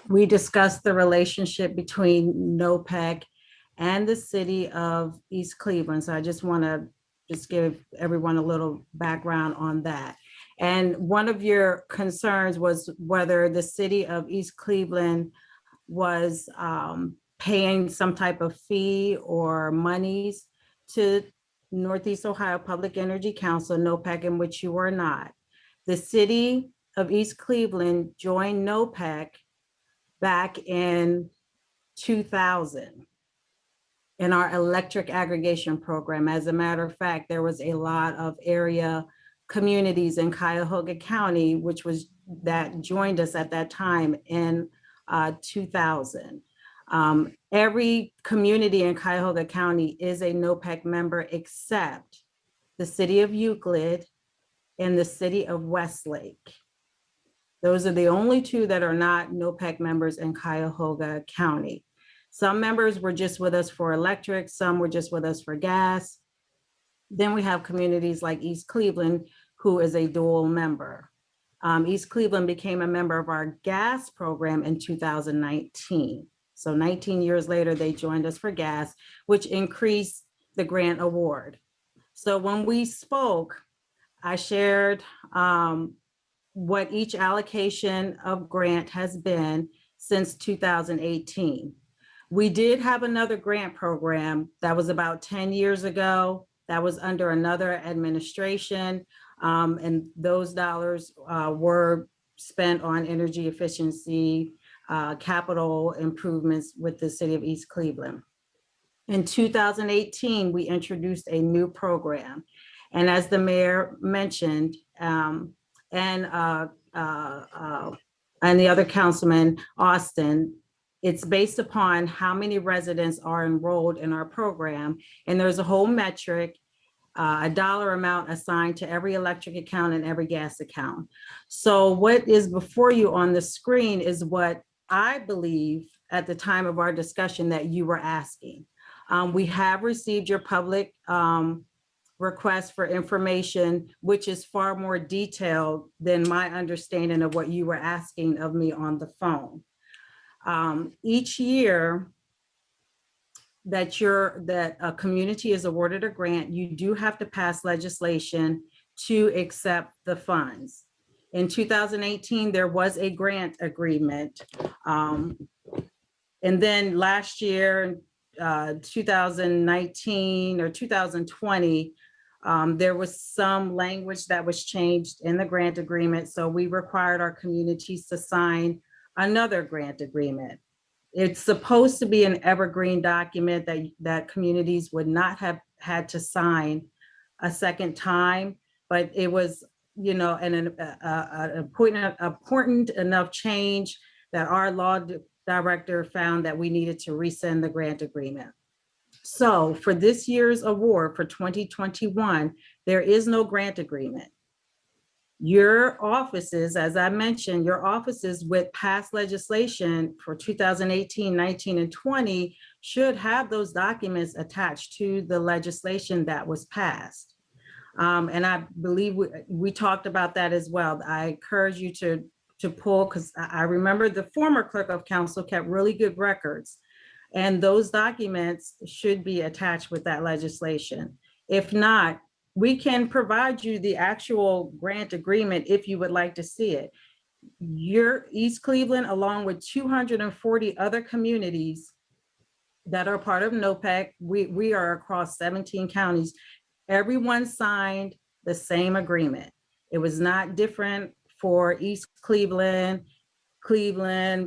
We discussed the relationship between NOPEC and the city of East Cleveland. So I just want to give everyone a little background on that. And one of your concerns was whether the city of East Cleveland was paying some type of fee or monies to Northeast Ohio Public Energy Council, NOPEC, in which you were not. The city of East Cleveland joined NOPEC back in 2000 in our electric aggregation program. As a matter of fact, there was a lot of area communities in Cuyahoga County, that joined us at that time in 2000. Every community in Cuyahoga County is a NOPEC member except the city of Euclid and the city of Westlake. Those are the only two that are not NOPEC members in Cuyahoga County. Some members were just with us for electric, some were just with us for gas. Then we have communities like East Cleveland, who is a dual member. East Cleveland became a member of our gas program in 2019. So 19 years later, they joined us for gas, which increased the grant award. So when we spoke, I shared what each allocation of grant has been since 2018. We did have another grant program that was about 10 years ago that was under another administration. And those dollars were spent on energy efficiency, capital improvements with the city of East Cleveland. In 2018, we introduced a new program. And as the mayor mentioned, and the other councilman, Austin, it's based upon how many residents are enrolled in our program. And there's a whole metric, a dollar amount assigned to every electric account and every gas account. So what is before you on the screen is what I believe at the time of our discussion that you were asking. We have received your public request for information, which is far more detailed than my understanding of what you were asking of me on the phone. Each year that a community is awarded a grant, you do have to pass legislation to accept the funds. In 2018, there was a grant agreement. And then last year, 2019 or 2020, there was some language that was changed in the grant agreement. So we required our communities to sign another grant agreement. It's supposed to be an evergreen document that communities would not have had to sign a second time, but it was, an important enough change that our law director found that we needed to rescind the grant agreement. So for this year's award for 2021, there is no grant agreement. Your offices, as I mentioned, your offices with past legislation for 2018, 19, and 20 should have those documents attached to the legislation that was passed. And I believe we talked about that as well. I encourage you to pull, because I remember the former clerk of council kept really good records. And those documents should be attached with that legislation. If not, we can provide you the actual grant agreement if you would like to see it. Your East Cleveland, along with 240 other communities that are part of NOPEC, we are across 17 counties. Everyone signed the same agreement. It was not different for East Cleveland,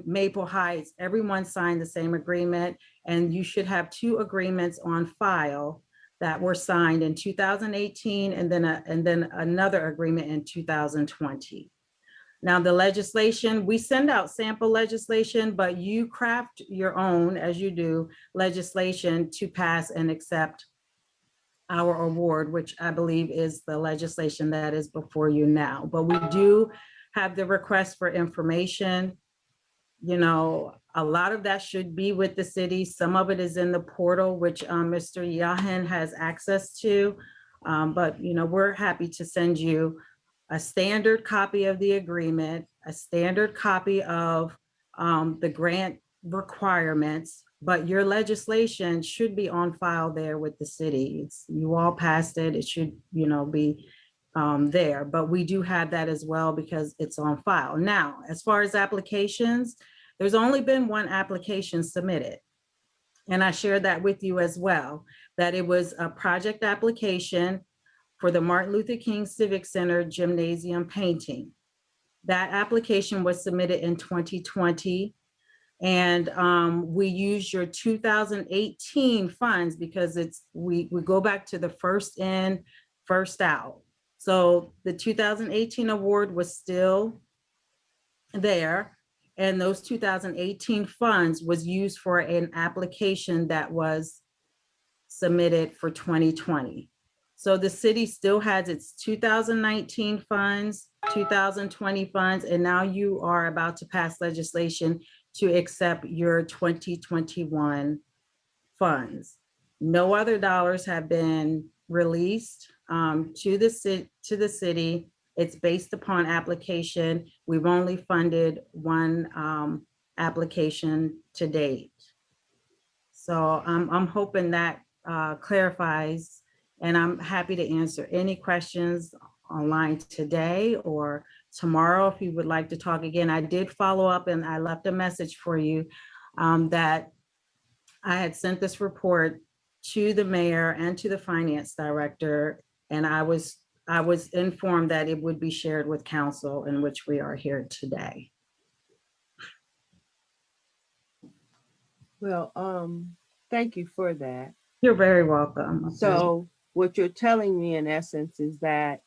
Maple Heights. Everyone signed the same agreement, and you should have two agreements on file that were signed in 2018 and then another agreement in 2020. Now the legislation, we send out sample legislation, but you craft your own, as you do, legislation to pass and accept our award, which I believe is the legislation that is before you now. But we do have the request for information. A lot of that should be with the city. Some of it is in the portal, which Mr. Yahan has access to. But we're happy to send you a standard copy of the agreement, a standard copy of the grant requirements, but your legislation should be on file there with the city. You all passed it. It should, be there, but we do have that as well because it's on file. Now, as far as applications, there's only been one application submitted. And I shared that with you as well, that it was a project application for the Martin Luther King Civic Center gymnasium painting. That application was submitted in 2020. And we used your 2018 funds because we go back to the first in, first out. So the 2018 award was still there, and those 2018 funds was used for an application that was submitted for 2020. So the city still has its 2019 funds, 2020 funds, and now you are about to pass legislation to accept your 2021 funds. No other dollars have been released to the city It's based upon application. We've only funded one application to date. So I'm hoping that clarifies, and I'm happy to answer any questions online today or tomorrow if you would like to talk again. I did follow up and I left a message for you that I had sent this report to the mayor and to the finance director, and I was informed that it would be shared with council, in which we are here today. Well, thank you for that. You're very welcome. So what you're telling me in essence is that,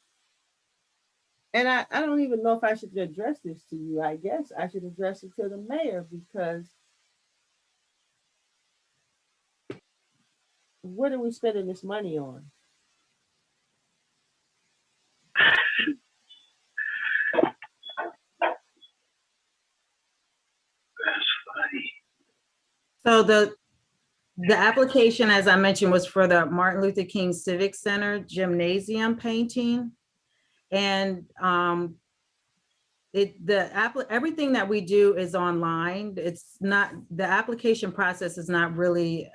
and I don't even know if I should address this to you. I guess I should address it to the mayor, because what are we spending this money on? So the application, as I mentioned, was for the Martin Luther King Civic Center gymnasium painting. And everything that we do is online. It's not, the application process is not really,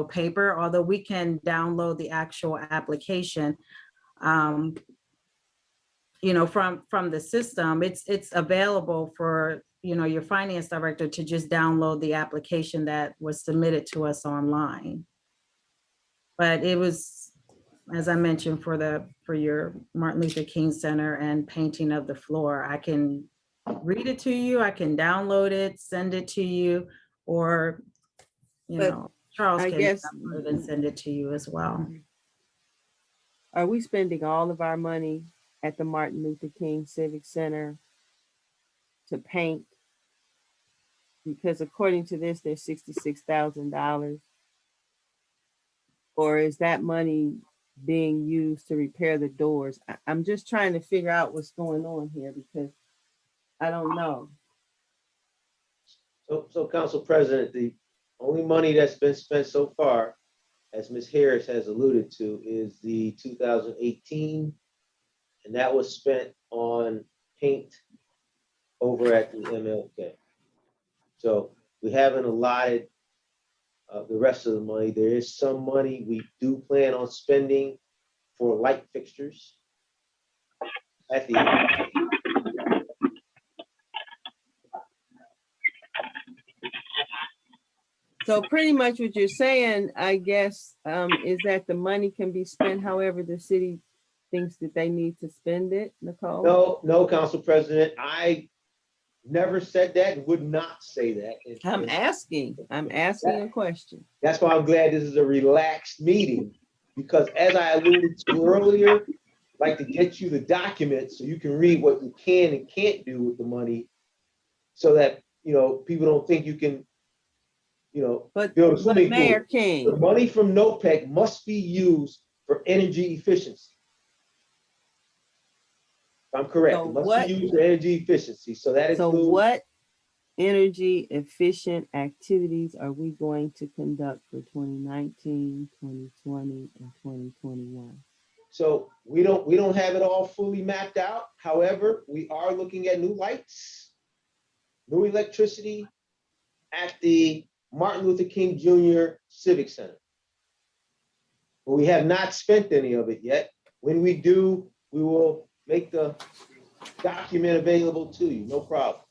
paper, although we can download the actual application, from the system. It's available for, your finance director to just download the application that was submitted to us online. But it was, as I mentioned, for your Martin Luther King Center and painting of the floor. I can read it to you, I can download it, send it to you, or, Charles I can guess- download it and send it to you as well. Are we spending all of our money at the Martin Luther King Civic Center to paint? Because according to this, there's $66,000. Or is that money being used to repair the doors? I'm just trying to figure out what's going on here, because I don't know. So Council President, the only money that's been spent so far, as Ms. Harris has alluded to, is the 2018, and that was spent on paint over at the MLK. So we haven't allotted the rest of the money. There is some money we do plan on spending for light fixtures at the So pretty much what you're saying, I guess, is that the money can be spent however the city thinks that they need to spend it, Nicole? No, Council President, I never said that and would not say that. I'm asking a question. That's why I'm glad this is a relaxed meeting, because as I alluded to earlier, I'd like to get you the documents so you can read what you can and can't do with the money, so that, people don't think you can, But build a swimming pool. Mayor The King, money from NOPEC must be used for energy efficiency. If I'm correct. So It must what- be used for energy efficiency. So that so includes. what energy efficient activities are we going to conduct for 2019, 2020, and 2021? So we don't have it all fully mapped out. However, we are looking at new lights, new electricity at the Martin Luther King Jr. Civic Center. But we have not spent any of it yet. When we do, we will make the document available to you, no problem.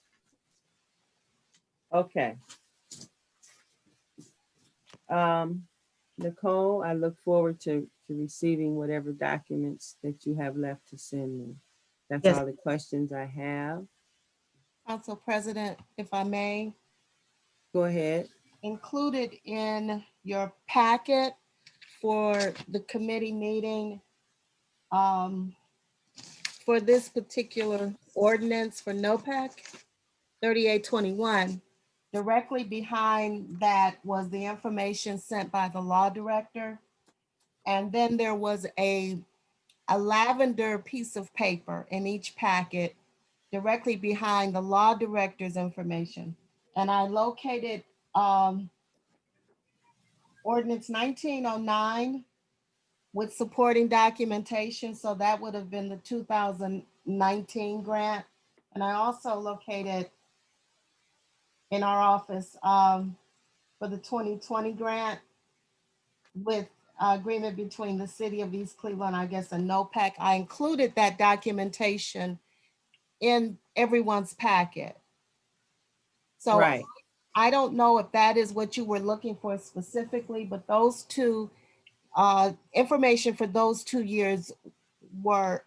Okay. Nicole, I look forward to receiving whatever documents that you have left to send me. That's Yes. all the questions I have. Council President, if I may, Go ahead. included in your packet for the committee meeting, for this particular ordinance for NOPEC 3821, directly behind that was the information sent by the law director. And then there was a lavender piece of paper in each packet directly behind the law director's information. And I located ordinance 1909 with supporting documentation. So that would have been the 2000 2019 grant. And I also located in our office for the 2020 grant with agreement between the city of East Cleveland, I guess, and NOPEC. I included that documentation in everyone's packet. So Right. I don't know if that is what you were looking for specifically, but those two, information for those 2 years were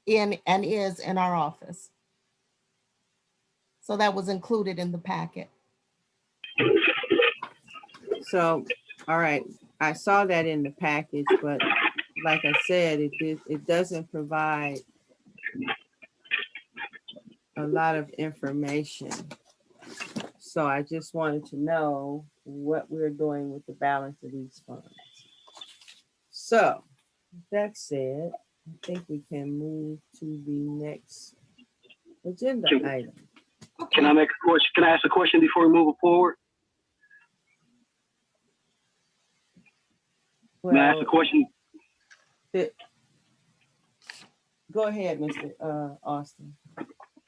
in and is in our office. So that was included in the packet. So, all right, I saw that in the package, but like I said, it doesn't provide a lot of information. So I just wanted to know what we're doing with the balance of these funds. So, that said, I think we can move to the next agenda item. Can I make a question? Can I ask a question before we move forward? May I ask a Well, question? go ahead, Mr. Austin.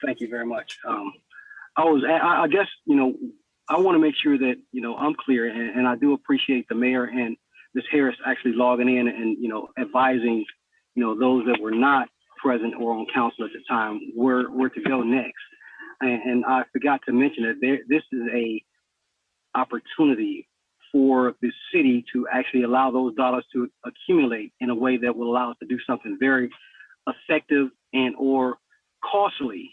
Thank you very much. I guess, you know, I want to make sure that, you know, I'm clear, and I do appreciate the mayor and Ms. Harris actually logging in and, you know, advising, you know, those that were not present or on council at the time where to go next. And I forgot to mention that this is a opportunity for the city to actually allow those dollars to accumulate in a way that will allow us to do something very effective and or costly,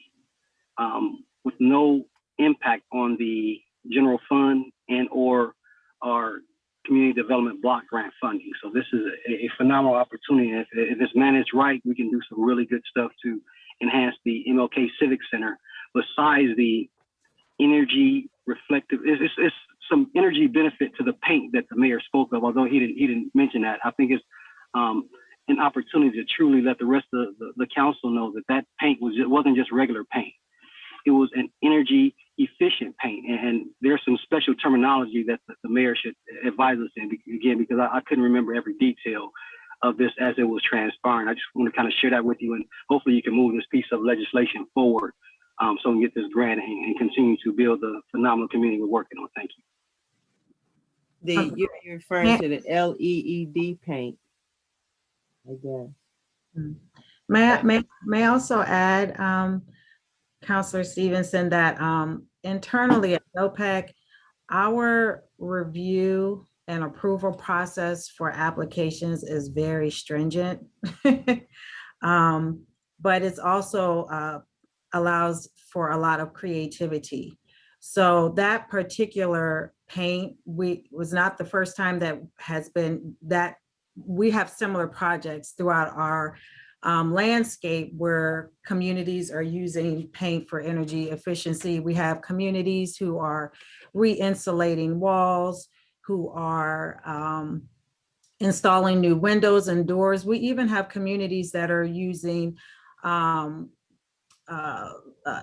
with no impact on the general fund and or our community development block grant funding. So this is a phenomenal opportunity. If it's managed right, we can do some really good stuff to enhance the MLK Civic Center. Besides the energy reflective, it's some energy benefit to the paint that the mayor spoke of, although he didn't mention that. I think it's an opportunity to truly let the rest of the council know that paint wasn't just regular paint. It was an energy efficient paint. And there's some special terminology that the mayor should advise us in, again, because I couldn't remember every detail of this as it was transpiring. I just want to kind of share that with you, and hopefully you can move this piece of legislation forward so we can get this grant and continue to build the phenomenal community we're working on. Thank you. You're referring to the LED paint, I guess. May I also add, Counselor Stevenson, that internally at OPEC, our review and approval process for applications is very stringent. But it's also allows for a lot of creativity. So that particular paint was not the first time that we have similar projects throughout our landscape where communities are using paint for energy efficiency. We have communities who are re-insulating walls, who are installing new windows and doors. We even have communities that are using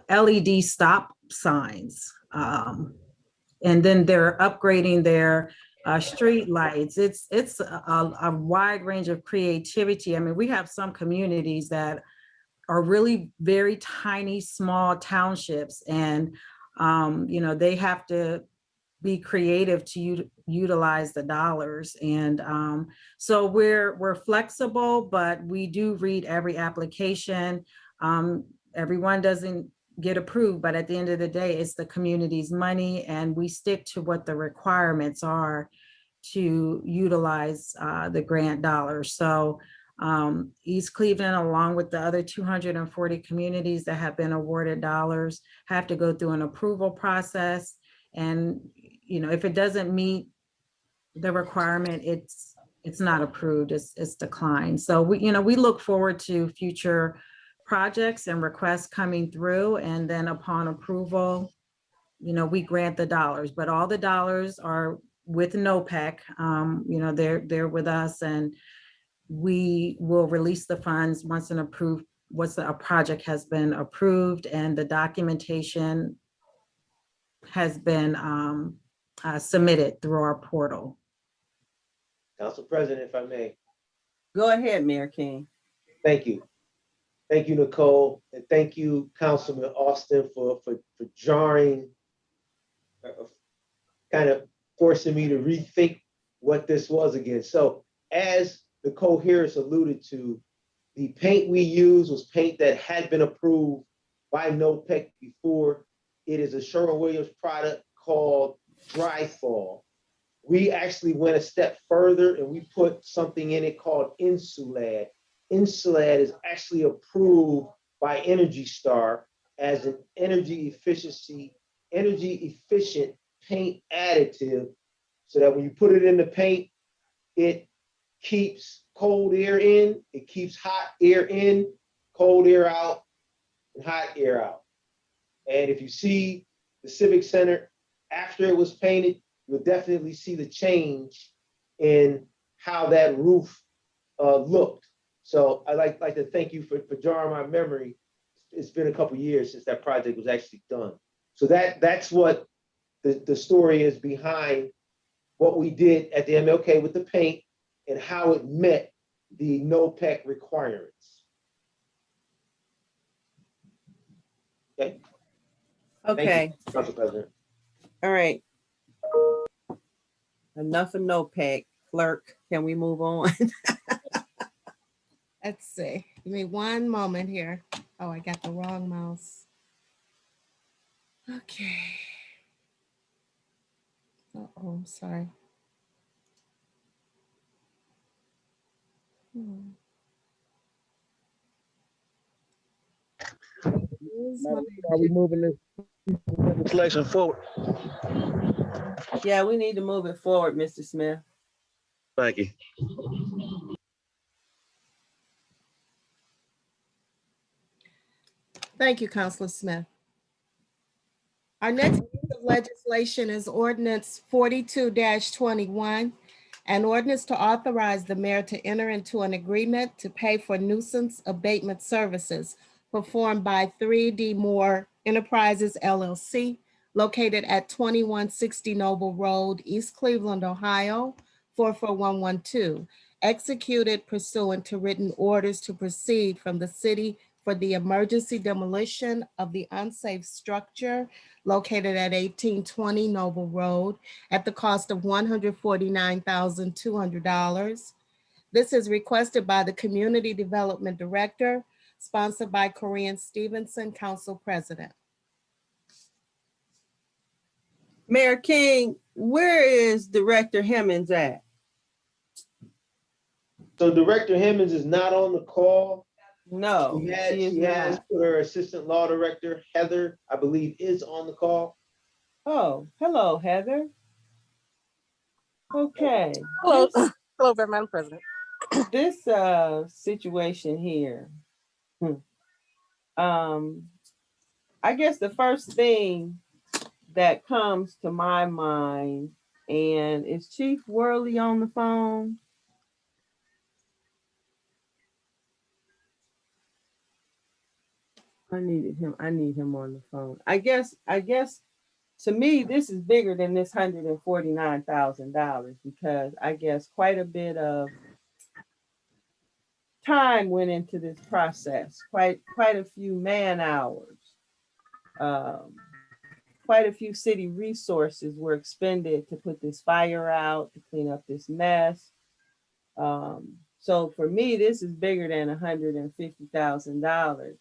LED stop signs. And then they're upgrading their street lights. It's a wide range of creativity. I mean, we have some communities that are really very tiny, small townships, and you know, they have to be creative to utilize the dollars. And so we're flexible, but we do read every application. Everyone doesn't get approved, but at the end of the day, it's the community's money, and we stick to what the requirements are to utilize the grant dollars. So East Cleveland, along with the other 240 communities that have been awarded dollars, have to go through an approval process. And, you know, if it doesn't meet the requirement, it's not approved, it's declined. So we look forward to future projects and requests coming through, and then upon approval, you know, we grant the dollars, but all the dollars are with NOPEC. You know, they're with us, and we will release the funds once a project has been approved and the documentation has been submitted through our portal. Council President, if I may. Go ahead, Mayor King. Thank you. Thank you, Nicole, and thank you, Councilman Austin, for jarring, kind of forcing me to rethink what this was again. So as Nicole Harris alluded to, the paint we used was paint that had been approved by NOPEC before. It is a Sherwin-Williams product called Dry Fall. We actually went a step further and we put something in it called Insulad. Insulad is actually approved by Energy Star as an energy efficient paint additive, so that when you put it in the paint, it keeps cold air in, it keeps hot air in, cold air out, and hot air out. And if you see the Civic Center after it was painted, you'll definitely see the change in how that roof looked. So I'd like to thank you for jarring my memory. It's been a couple years since that project was actually done. So that's what the story is behind what we did at the MLK with the paint and how it met the NOPEC requirements. Okay. Okay, Council President. all right. Enough of NOPEC, clerk. Can we move on? Let's see. Give me one moment here. Oh, I got the wrong mouse. Okay. Oh, I'm sorry. Are we moving this legislation forward? Yeah, we need to move it forward, Mr. Smith. Thank you. Thank you, Councilor Smith. Our next piece of legislation is Ordinance 42-21, an ordinance to authorize the mayor to enter into an agreement to pay for nuisance abatement services performed by 3D Moore Enterprises LLC, located at 2160 Noble Road, East Cleveland, Ohio, 44112, executed pursuant to written orders to proceed from the city for the emergency demolition of the unsafe structure located at 1820 Noble Road at the cost of $149,200. This is requested by the Community Development Director, sponsored by Korean Stevenson, Council President. Mayor King, where is Director Hemmings at? So Director Hemmings is not on the call. No, she is not. Her assistant law director, Heather, I believe, is on the call. Oh, hello, Heather. Okay. Hello, hello, Madam President. This situation here. I guess the first thing that comes to my mind, and is Chief Worley on the phone? I need him on the phone. I guess to me, this is bigger than this $149,000, because I guess quite a bit of time went into this process, quite a few man hours. Quite a few city resources were expended to put this fire out, to clean up this mess. So for me, this is bigger than $150,000.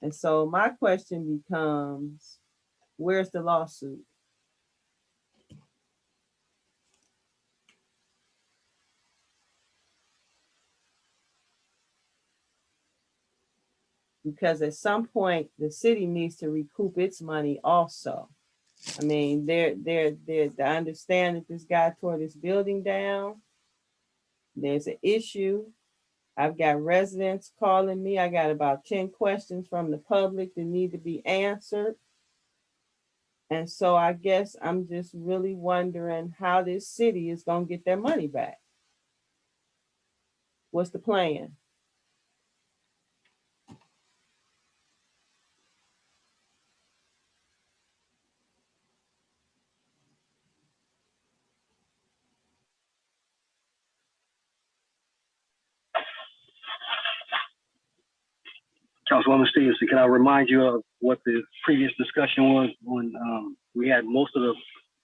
And so my question becomes, where's the lawsuit? Because at some point, the city needs to recoup its money also. I mean, I understand that this guy tore this building down. There's an issue. I've got residents calling me. I got about 10 questions from the public that need to be answered. And so I guess I'm just really wondering how this city is going to get their money back. What's the plan? Councilwoman Stevenson, can I remind you of what the previous discussion was when we had most of the,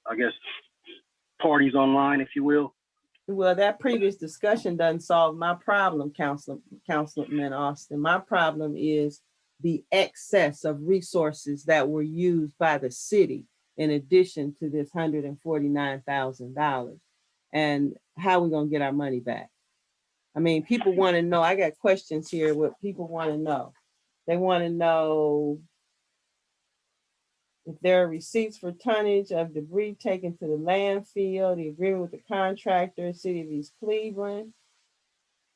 I guess, parties online, if you will? Well, that previous discussion doesn't solve my problem, Councilman Austin. My problem is the excess of resources that were used by the city in addition to this $149,000. And how we gonna get our money back? I mean, people want to know, I got questions here, what people want to know. They want to know if there are receipts for tonnage of debris taken to the landfill, the agreement with the contractor, City of East Cleveland,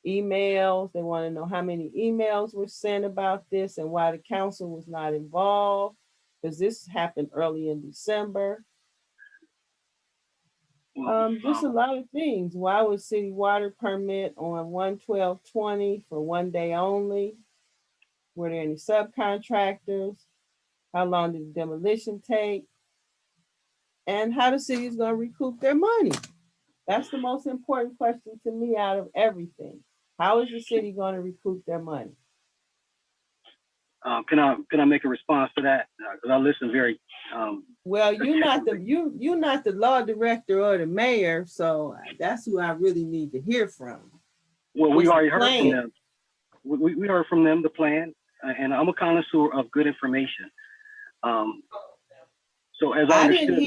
emails. They want to know how many emails were sent about this and why the council was not involved, because this happened early in December. Just a lot of things. Why was city water permit on 1/12/20 for one day only? Were there any subcontractors? How long did the demolition take? And how the city is going to recoup their money? That's the most important question to me out of everything. How is the city going to recoup their money? Can I make a response to that? Because I listen very. Well, you're not the law director or the mayor, so that's who I really need to hear from. Well, we already heard from them. We heard from them the plan, and I'm a connoisseur of good information. So as I heard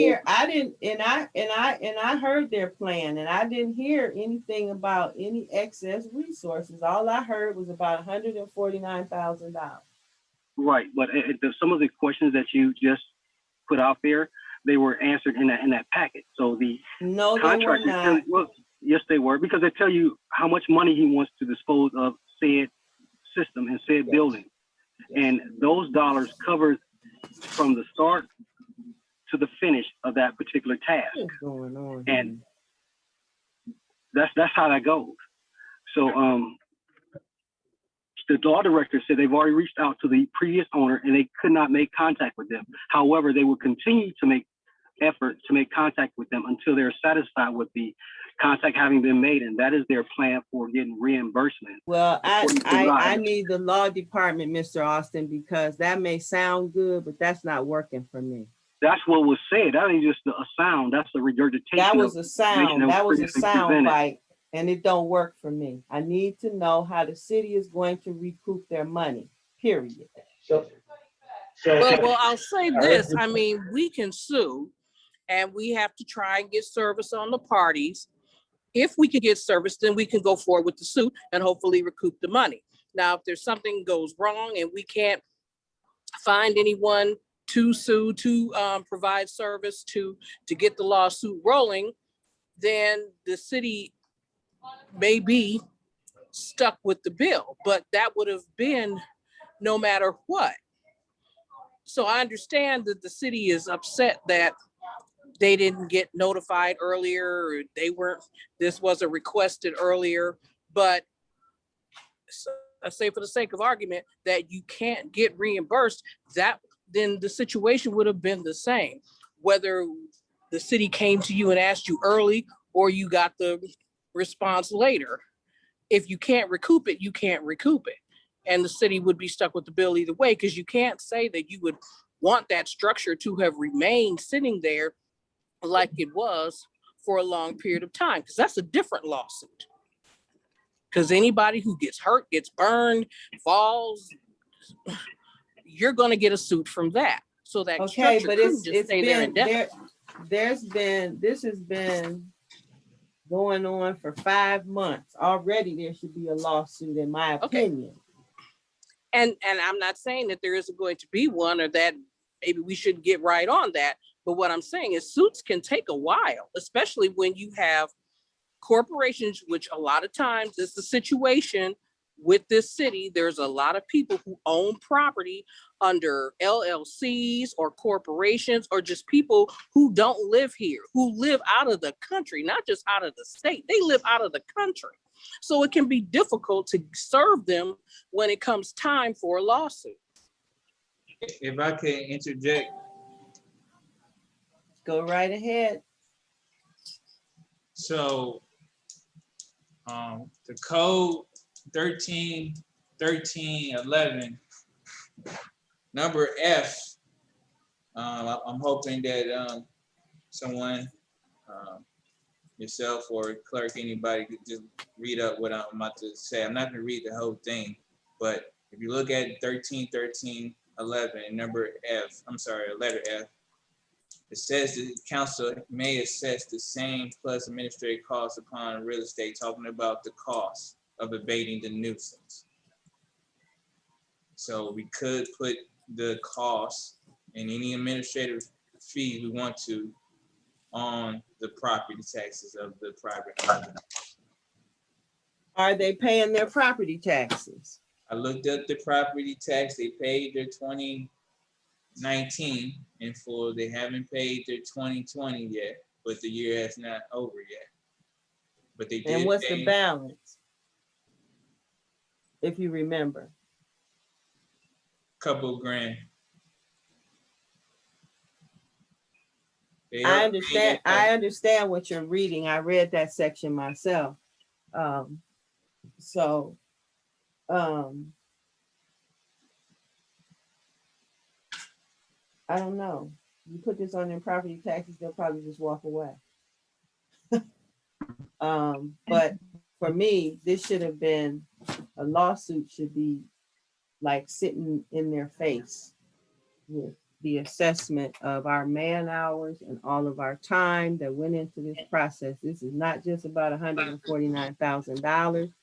their plan, and I didn't hear anything about any excess resources. All I heard was about $149,000. Right, but some of the questions that you just put out there, they were answered in that packet. So the contractor, well, yes, they were, because they tell you how much money he wants to dispose of said system and said building, and those dollars covered from the start to the finish of that particular task. What's going on? And that's how that goes. So the law director said they've already reached out to the previous owner and they could not make contact with them. However, they will continue to make effort to make contact with them until they're satisfied with the contact having been made, and that is their plan for getting reimbursement. Well, I need the law department, Mr. Austin, because that may sound good, but that's not working for me. That's what was said. That ain't just a sound. That's a regurgitation. That was a sound. That was a sound bite, and it don't work for me. I need to know how the city is going to recoup their money, period. Well, I'll say this. I mean, we can sue, and we have to try and get service on the parties. If we can get service, then we can go forward with the suit and hopefully recoup the money. Now, if there's something goes wrong and we can't find anyone to sue, to provide service, to get the lawsuit rolling, then the city may be stuck with the bill, but that would have been no matter what. So I understand that the city is upset that they didn't get notified earlier, or this wasn't requested earlier, but I say for the sake of argument that you can't get reimbursed, then the situation would have been the same, whether the city came to you and asked you early or you got the response later. If you can't recoup it, you can't recoup it. And the city would be stuck with the bill either way, because you can't say that you would want that structure to have remained sitting there like it was for a long period of time, because that's a different lawsuit. Because anybody who gets hurt, gets burned, falls, you're going to get a suit from that. So that okay, but it's been this has been going on for 5 months already. There should be a lawsuit, in my opinion. And I'm not saying that there isn't going to be one, or that maybe we should get right on that. But what I'm saying is suits can take a while, especially when you have corporations, which a lot of times is the situation with this city. There's a lot of people who own property under LLCs or corporations, or just people who don't live here, who live out of the country, not just out of the state. They live out of the country. So it can be difficult to serve them when it comes time for a lawsuit. If I can interject. Go right ahead. So the code 1311 Number F, I'm hoping that someone, yourself or clerk, anybody could just read up what I'm about to say. I'm not gonna read the whole thing, but if you look at 13.13.11, number F, I'm sorry, letter F, it says the council may assess the same plus administrative costs upon real estate, talking about the cost of abating the nuisance. So we could put the cost and any administrative fee we want to on the property taxes of the private owner. Are they paying their property taxes? I looked up the property tax, they paid their 2019 in full. They haven't paid their 2020 yet, but the year has not over yet. But they did And what's pay the balance? If you remember. a couple grand. They I are understand. paying I understand what you're reading. I read that section myself. So, I don't know. You put this on their property taxes, they'll probably just walk away. But for me, this should have been, a lawsuit should be like sitting in their face with the assessment of our man hours and all of our time that went into this process. This is not just about $149,000.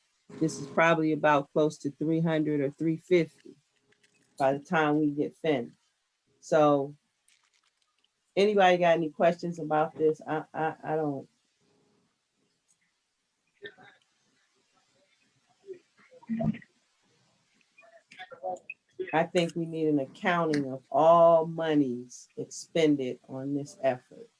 This is probably about close to 300 or 350 by the time we get finished. So anybody got any questions about this? I don't. I think we need an accounting of all monies expended on this effort.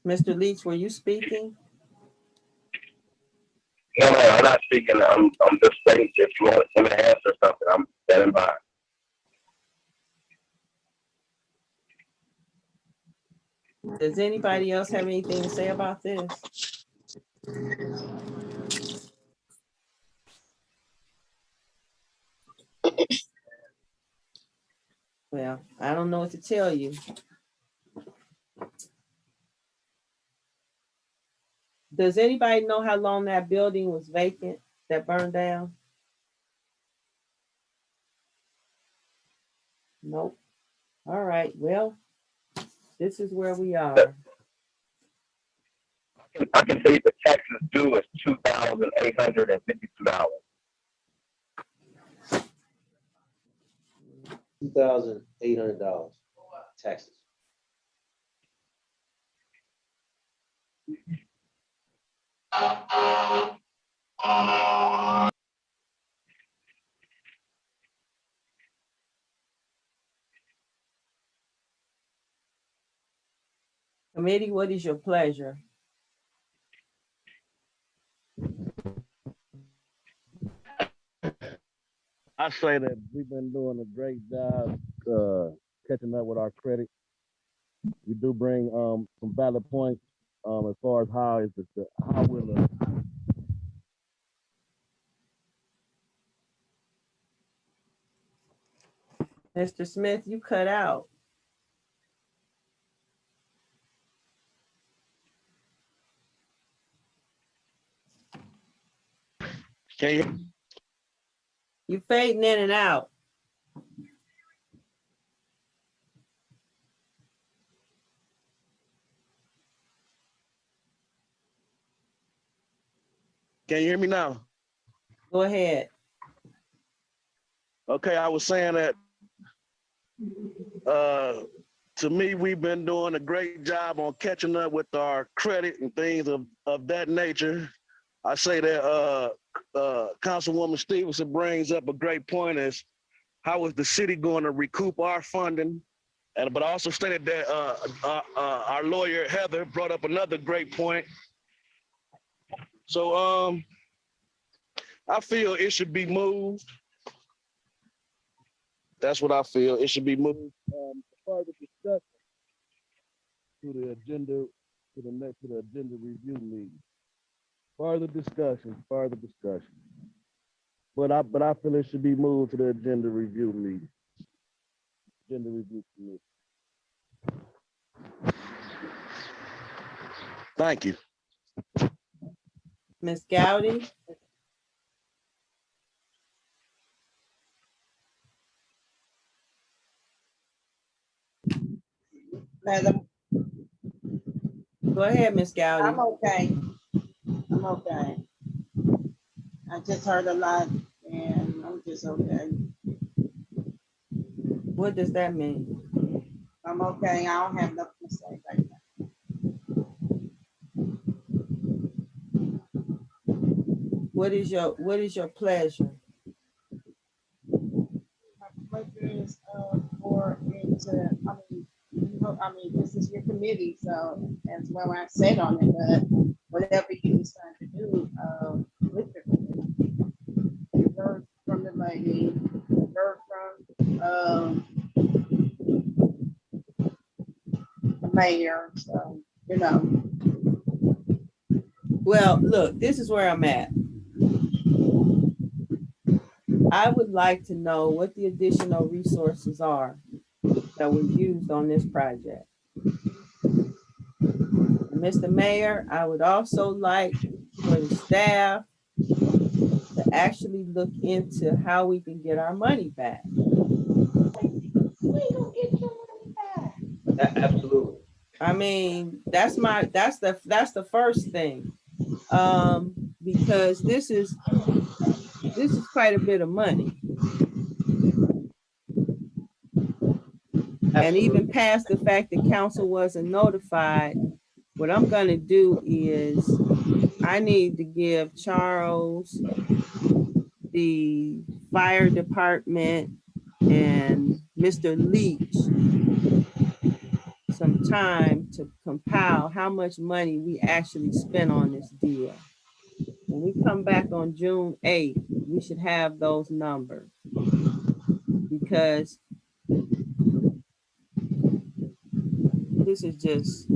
Mr. Leach, were you speaking? No, I'm not speaking. I'm just saying if you want him to answer something, I'm standing by. Does anybody else have anything to say about this? Well, I don't know what to tell you. Does anybody know how long that building was vacant that burned down? Nope. All right, well, this is where we are. I can tell you the taxes due is $2,852. $2,800 taxes. Committee, what is your pleasure? I say that we've been doing a great job catching up with our credit. We do bring some valid points as far as how will Mr. Smith, you cut out. You fading in and out. Can you hear me now? Go ahead. Okay, I was saying that to me, we've been doing a great job on catching up with our credit and things of that nature. I say that Councilwoman Stevenson brings up a great point is how is the city going to recoup our funding? But I also stated that our lawyer Heather brought up another great point. So I feel it should be moved. That's what I feel. It should be moved further discussion to the agenda, to the agenda review meeting. Further discussion. But I feel it should be moved to the agenda review meeting. Agenda review committee. Thank you. Ms. Gowdy, Madam, go ahead, Ms. I'm Gowdy. okay. I'm okay. I just heard a lot and I'm just okay. What does that mean? I'm okay. I don't have nothing to say right now. What is your pleasure? My pleasure is for it to, this is your committee, so as well I said on it, but whatever you decide to do with the committee. You heard from the lady, you heard from the mayor, so, you know. Well, look, this is where I'm at. I would like to know what the additional resources are that were used on this project. And Mr. Mayor, I would also like for the staff to actually look into how we can get our money back. Absolutely. I mean, that's the first thing. Because this is quite a bit of money. And even past the fact that council wasn't notified, what I'm gonna do is I need to give Charles, the fire department, and Mr. Leach some time to compile how much money we actually spent on this deal. When we come back on June 8th, we should have those numbers. Because this is just,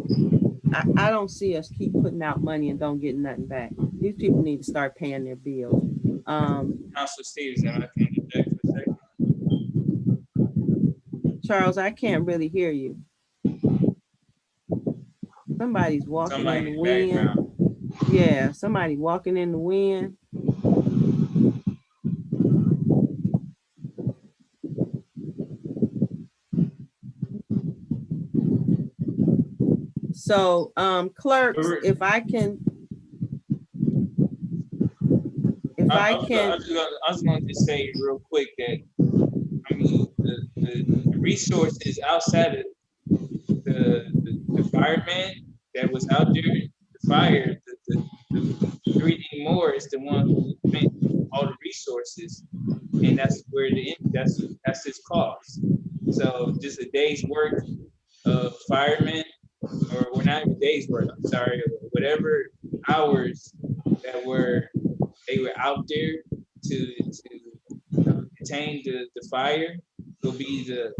I don't see us keep putting out money and don't get nothing back. These people need to start paying their bills. Councilor Stevenson, I can interject for a second. Charles, I can't really hear you. Somebody's walking Somebody in the in the wind. background. Yeah, somebody walking in the wind. So, clerks, if I can, I was going to say real quick that, I mean, the resources outside of the fireman that was out there, the fire, the 3D more is the one who spent all the resources, and that's where that's his cost. So just a day's work of firemen, or not a day's work, I'm sorry, whatever hours that they were out there to contain the fire will be the,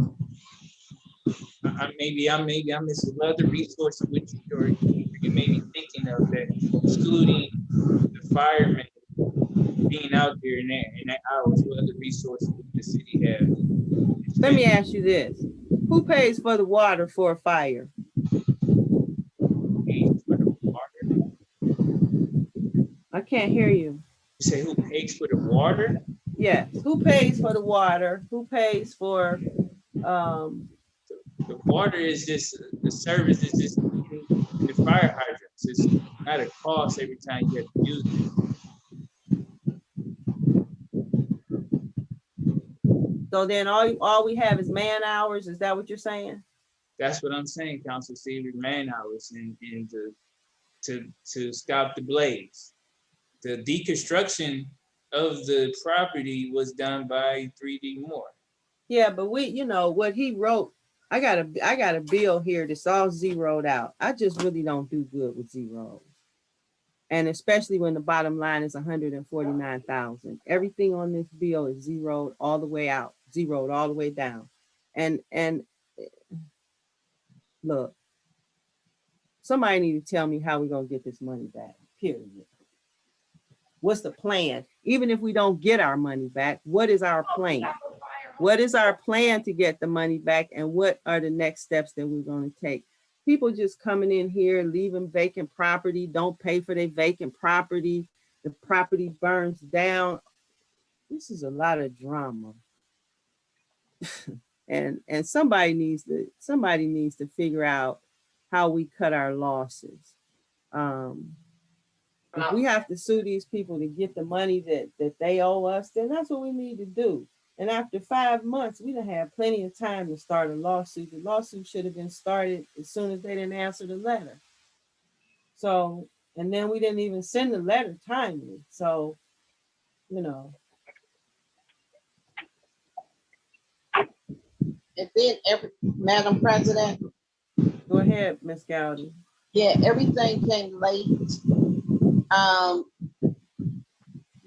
maybe I'm missing other resources which you may be thinking of that, excluding the firemen being out there in that hours, what other resources would the city have? Let me ask you this. Who pays for the water for a fire? Pays for the water? I can't hear you. You say who pays for the water? Yes, who pays for the water? Who pays for, The water is just, the service is just the fire hydrants. It's not a cost every time you have to use it. so then all we have is man hours? Is that what you're saying? That's what I'm saying, Council Stevens, man hours and to stop the blaze. The deconstruction of the property was done by 3D Moore. Yeah, but what he wrote, I got a bill here that's all zeroed out. I just really don't do good with zeros. And especially when the bottom line is 149,000. Everything on this bill is zeroed all the way out, zeroed all the way down. And look, somebody need to tell me how we're gonna get this money back, period. What's the plan? Even if we don't get our money back, what is our plan? What is our plan to get the money back, and what are the next steps that we're gonna take? People just coming in here, leaving vacant property, don't pay for their vacant property, the property burns down. This is a lot of drama. And somebody needs to figure out how we cut our losses. If we have to sue these people to get the money that they owe us, then that's what we need to do. And after 5 months, we done had plenty of time to start a lawsuit. The lawsuit should have been started as soon as they didn't answer the letter. So, and then we didn't even send the letter timely. So, you know. And then Madam President, Go ahead, Ms. Gowdy. yeah, everything came late.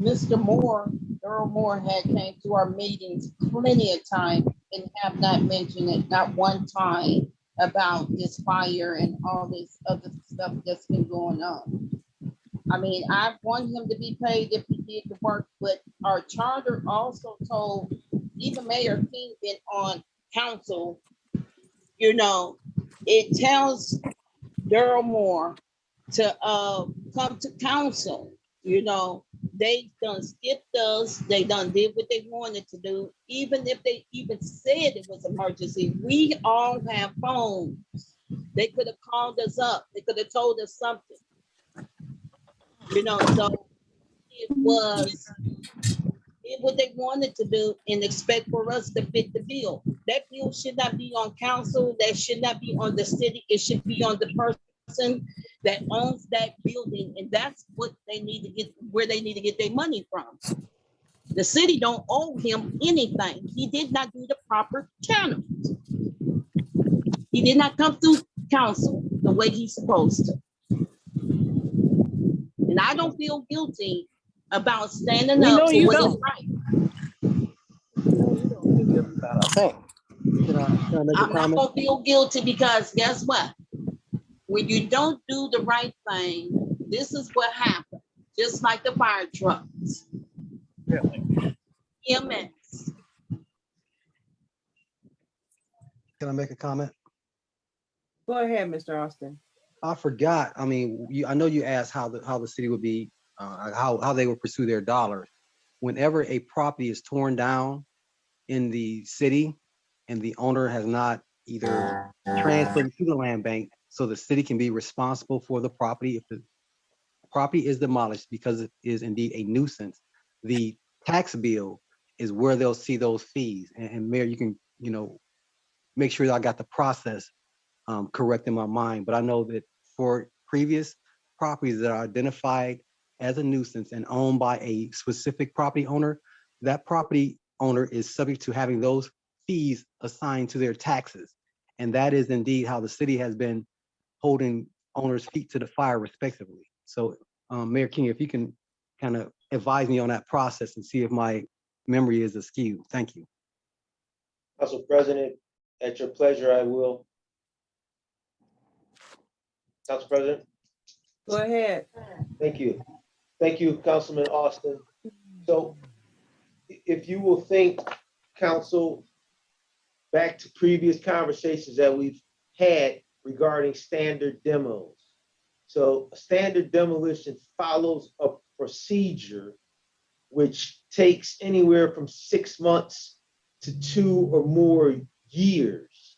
Mr. Moore, Earl Moore had came to our meetings plenty of time and have not mentioned it, not one time, about this fire and all this other stuff that's been going on. I mean, I want him to be paid if he did the work, but our charter also told, even Mayor King been on council, you know, it tells Daryl Moore to come to council. You know, they done skipped us, they done did what they wanted to do, even if they even said it was emergency. We all have phones. They could have called us up, they could have told us something. You know, so it was what they wanted to do and expect for us to fit the bill. That bill should not be on council, that should not be on the city, it should be on the person that owns that building, and that's what they need to get, where they need to get their money from. The city don't owe him anything. He did not do the proper channel. He did not come through council the way he's supposed to. And I don't feel guilty about standing up for what is right. I'm not gonna feel guilty because guess what? When you don't do the right thing, this is what happens. Just like the fire trucks. EMS. Can I make a comment? Go ahead, Mr. Austin. I forgot. I mean, I know you asked how the city would be, how they would pursue their dollars. Whenever a property is torn down in the city and the owner has not either transferred it to the land bank, so the city can be responsible for the property. If the property is demolished because it is indeed a nuisance, the tax bill is where they'll see those fees. And Mayor, you can, you know, make sure that I got the process correct in my mind. But I know that for previous properties that are identified as a nuisance and owned by a specific property owner, that property owner is subject to having those fees assigned to their taxes. And that is indeed how the city has been holding owners' feet to the fire respectively. So Mayor King, if you can kind of advise me on that process and see if my memory is askew. Thank you. Council President, at your pleasure, I will. Council President. Go ahead. Thank you. Thank you, Councilman Austin. So if you will think, Council, back to previous conversations that we've had regarding standard demos. So a standard demolition follows a procedure which takes anywhere from 6 months to 2 or more years.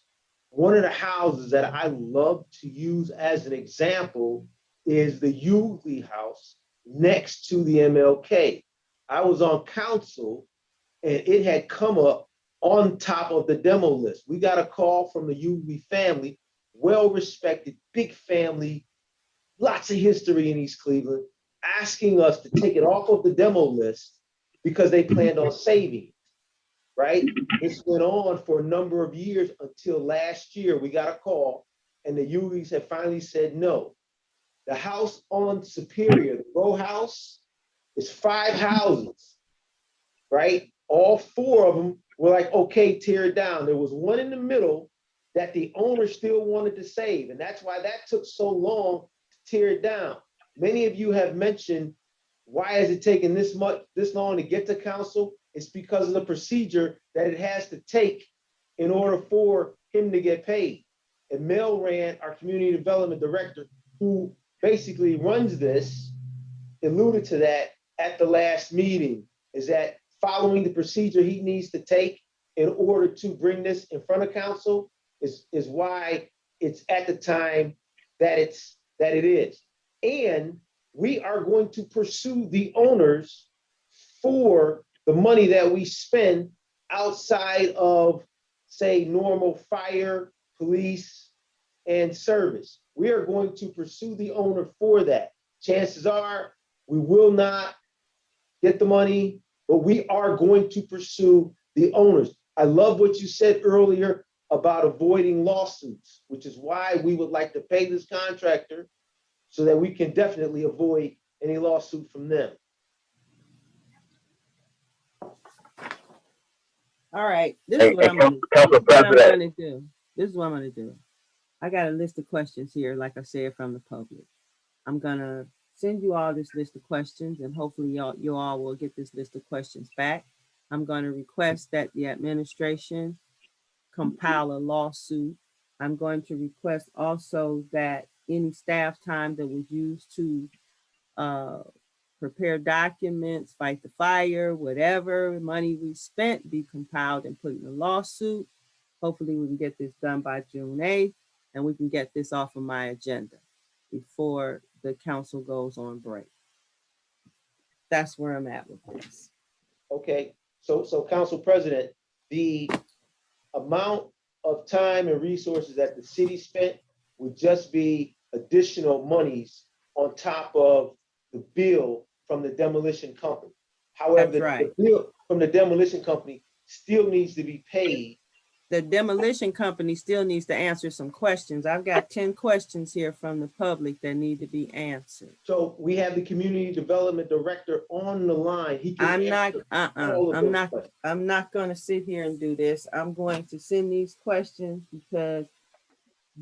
One of the houses that I love to use as an example is the Yulee house next to the MLK. I was on council and it had come up on top of the demo list. We got a call from the Yulee family, well-respected, big family, lots of history in East Cleveland, asking us to take it off of the demo list because they planned on saving, right? This went on for a number of years until last year. We got a call and the Yulees had finally said no. The house on Superior, the row house, is 5 houses, right? All 4 of them were like, okay, tear it down. There was one in the middle that the owner still wanted to save. And that's why that took so long to tear it down. Many of you have mentioned, why is it taking this long to get to council? It's because of the procedure that it has to take in order for him to get paid. And Mel Rand, our community development director, who basically runs this, alluded to that at the last meeting, is that following the procedure he needs to take in order to bring this in front of council is why it's at the time that it is. And we are going to pursue the owners for the money that we spend outside of, say, normal fire, police, and service. We are going to pursue the owner for that. Chances are we will not get the money, but we are going to pursue the owners. I love what you said earlier about avoiding lawsuits, which is why we would like to pay this contractor so that we can definitely avoid any lawsuit from them. All right, this is what I'm gonna do. This is what I'm gonna do. I got a list of questions here, like I said, from the public. I'm gonna send you all this list of questions, and hopefully you all will get this list of questions back. I'm gonna request that the administration compile a lawsuit. I'm going to request also that any staff time that was used to prepare documents, fight the fire, whatever money we spent be compiled and put in a lawsuit. Hopefully we can get this done by June 8th, and we can get this off of my agenda before the council goes on break. That's where I'm at with this. Okay, so Council President, the amount of time and resources that the city spent would just be additional monies on top of the bill from the demolition company. However, the bill from the demolition company still needs to be paid. The demolition company still needs to answer some questions. I've got 10 questions here from the public that need to be answered. So we have the community development director on the line. He can I'm not going to sit here and do this. I'm going to send these questions because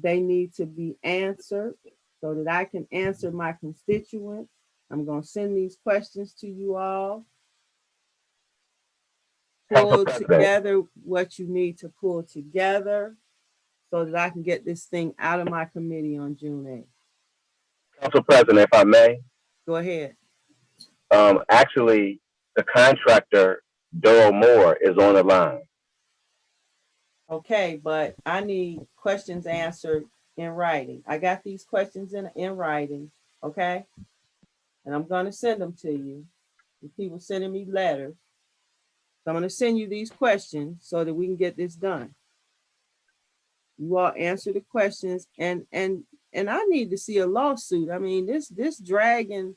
they need to be answered so that I can answer my constituents. I'm going to send these questions to you all. Pull together what you need to pull together so that I can get this thing out of my committee on June 8th. Council President, if I may. Go ahead. Actually, the contractor, Doe Moore, is on the line. Okay, but I need questions answered in writing. I got these questions in writing, okay? And I'm going to send them to you. People sending me letters. So I'm going to send you these questions so that we can get this done. You all answer the questions, and I need to see a lawsuit. I mean, this dragging,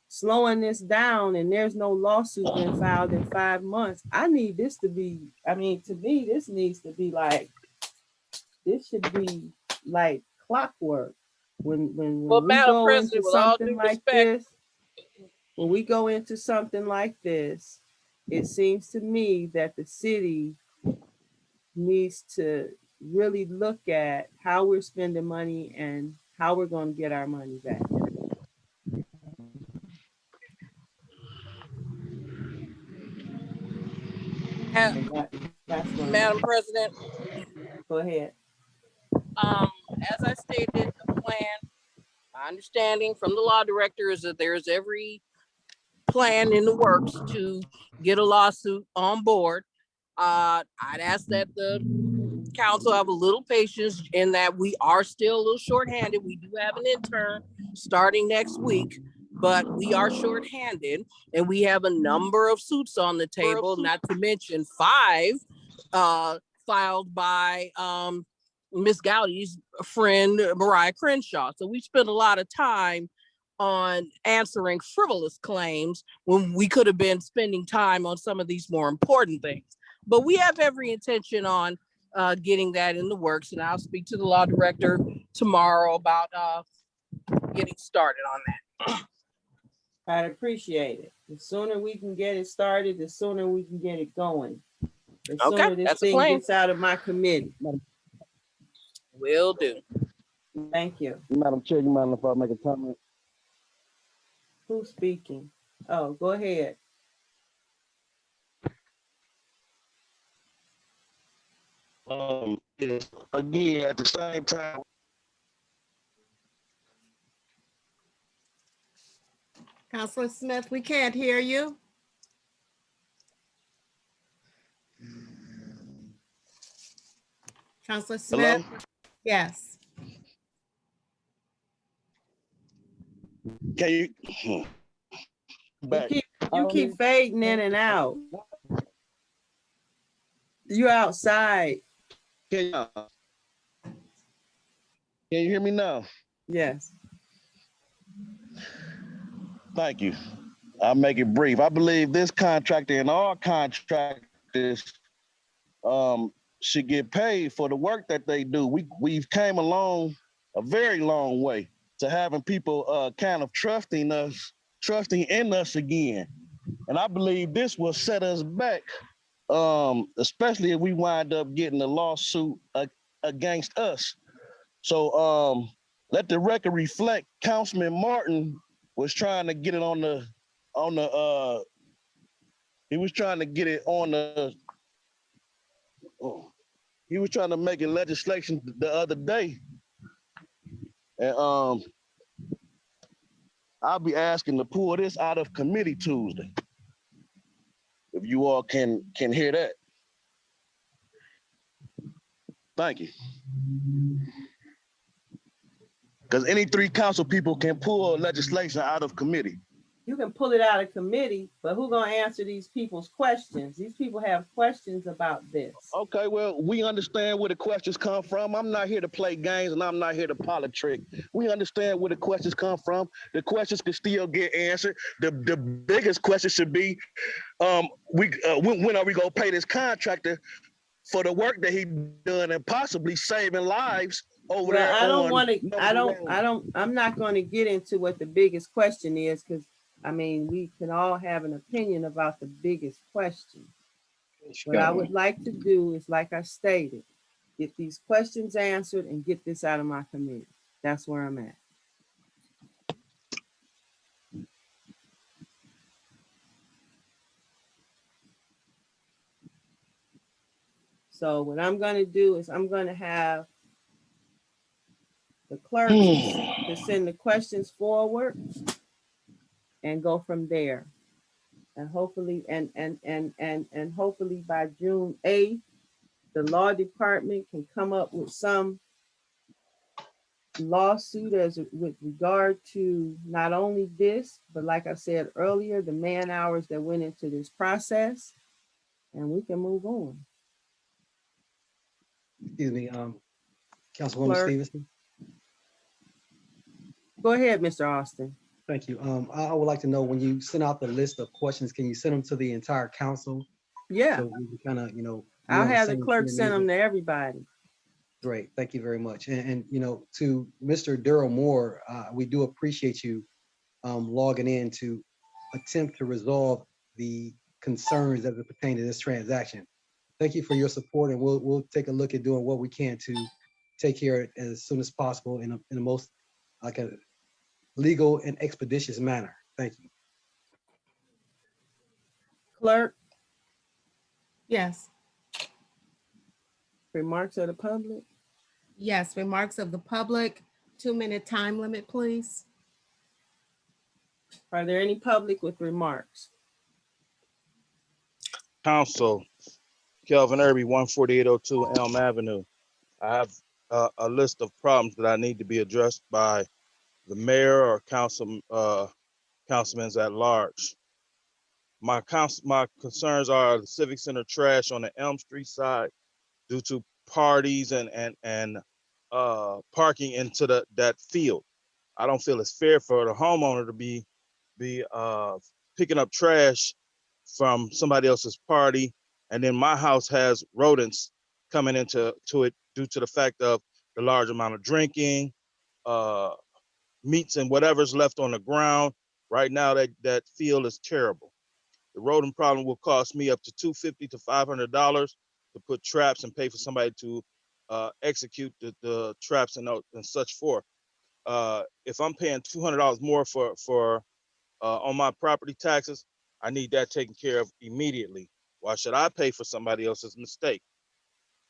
slowing this down, and there's no lawsuit been filed in 5 months. I need this to be, I mean, to me, this needs to be like, this should be like clockwork. When we go into something like this, when we go into something like this, it seems to me that the city needs to really look at how we're spending money and how we're going to get our money back. Madam President. Go ahead. As I stated, the plan, my understanding from the law director is that there's every plan in the works to get a lawsuit on board. I'd ask that the council have a little patience in that we are still a little shorthanded. We do have an intern starting next week, but we are shorthanded, and we have a number of suits on the table, not to mention 5 filed by Miss Gowdy's friend, Mariah Crenshaw. So we spent a lot of time on answering frivolous claims when we could have been spending time on some of these more important things. But we have every intention on getting that in the works, and I'll speak to the law director tomorrow about getting started on that. I'd appreciate it. The sooner we can get it started, the sooner we can get it going. The sooner this thing gets out of my committee. Will do. Thank you. Madam Chair, you mind if I make a comment? Who's speaking? Oh, go ahead. Yes, again, at the same time, Counselor Smith, we can't hear you. Counselor Smith? hello? Yes. Can you? You Back. keep fading in and out. You outside. Can you hear me now? Yes. Thank you. I'll make it brief. I believe this contractor and all contractors should get paid for the work that they do. We've came along a very long way to having people kind of trusting in us again. And I believe this will set us back, especially if we wind up getting a lawsuit against us. So let the record reflect Councilman Martin was trying to get it he was trying to get it on the he was trying to make it legislation the other day. And I'll be asking to pull this out of committee Tuesday. If you all can hear that. Thank you. Because any 3 council people can pull legislation out of committee. You can pull it out of committee, but who's gonna answer these people's questions? These people have questions about this. Okay, well, we understand where the questions come from. I'm not here to play games and I'm not here to politic. We understand where the questions come from. The questions can still get answered. The biggest question should be, when are we gonna pay this contractor for the work that he done and possibly saving lives over there? I'm not going to get into what the biggest question is, because I mean, we can all have an opinion about the biggest question. What I would like to do is, like I stated, get these questions answered and get this out of my committee. That's where I'm at. So what I'm going to do is I'm going to have the clerk to send the questions forward and go from there. And hopefully, and hopefully by June 8th, the law department can come up with some lawsuit with regard to not only this, but like I said earlier, the man hours that went into this process, and we can move on. Excuse me, Councilwoman Clerk. Stevenson. Go ahead, Mr. Austin. Thank you. I would like to know, when you send out the list of questions, can you send them to the entire council? Yeah. So we can kind of, be I'll on have the same clerk page. send them to everybody. Great, thank you very much. And to Mr. Daryl Moore, we do appreciate you logging in to attempt to resolve the concerns that pertain to this transaction. Thank you for your support, and we'll take a look at doing what we can to take care of it as soon as possible in a most like a legal and expeditious manner. Thank you. Clerk, Yes. remarks of the public. Yes, remarks of the public. 2-minute time limit, please. Are there any public with remarks? Council, Kelvin Irby, 14802 Elm Avenue. I have a list of problems that I need to be addressed by the mayor or councilmen at large. My concerns are the Civic Center trash on the Elm Street side due to parties and parking into that field. I don't feel it's fair for the homeowner to be picking up trash from somebody else's party, and then my house has rodents coming into it due to the fact of the large amount of drinking, meats and whatever's left on the ground. Right now, that field is terrible. The rodent problem will cost me up to $250 to $500 to put traps and pay for somebody to execute the traps and such forth. If I'm paying $200 more for on my property taxes, I need that taken care of immediately. Why should I pay for somebody else's mistake?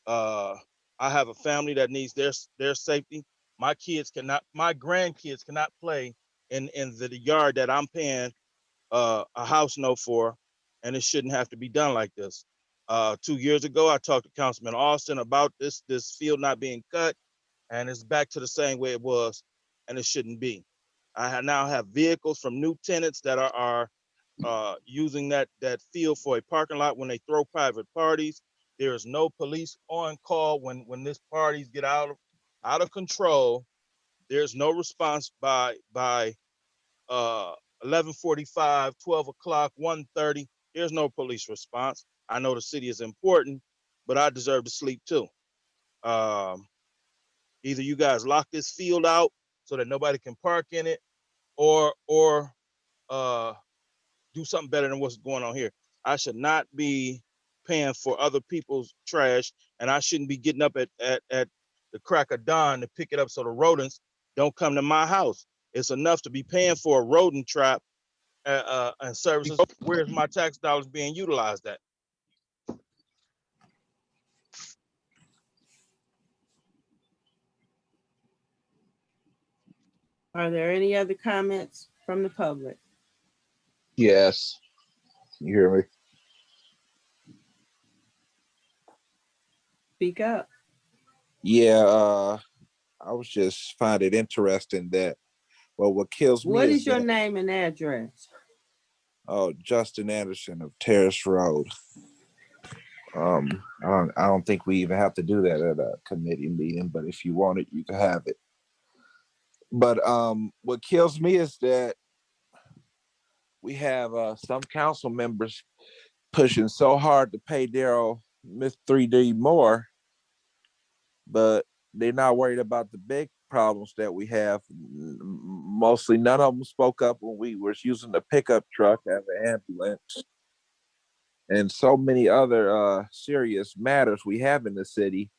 I have a family that needs their safety. My grandkids cannot play in the yard that I'm paying a house note for, and it shouldn't have to be done like this. 2 years ago, I talked to Councilman Austin about this field not being cut, and it's back to the same way it was, and it shouldn't be. Now have vehicles from new tenants that are using that field for a parking lot when they throw private parties. There is no police on call when this parties get out of control. There's no response by 11:45, 12 o'clock, 1:30. There's no police response. I know the city is important, but I deserve to sleep too. Either you guys lock this field out so that nobody can park in it, or do something better than what's going on here. I should not be paying for other people's trash, and I shouldn't be getting up at the crack of dawn to pick it up so the rodents don't come to my house. It's enough to be paying for a rodent trap and services. Where's my tax dollars being utilized at? Are there any other comments from the public? Yes. Can you hear me? Speak up. Yeah, I was just find it interesting that, well, what kills me What is is your that, name and address? Justin Anderson of Terrace Road. I don't think we even have to do that at a committee meeting, but if you want it, you can have it. But what kills me is that we have some council members pushing so hard to pay Daryl Miss 3D more, but they're not worried about the big problems that we have. Mostly none of them spoke up when we were using the pickup truck as an ambulance, and so many other serious matters we have in the city,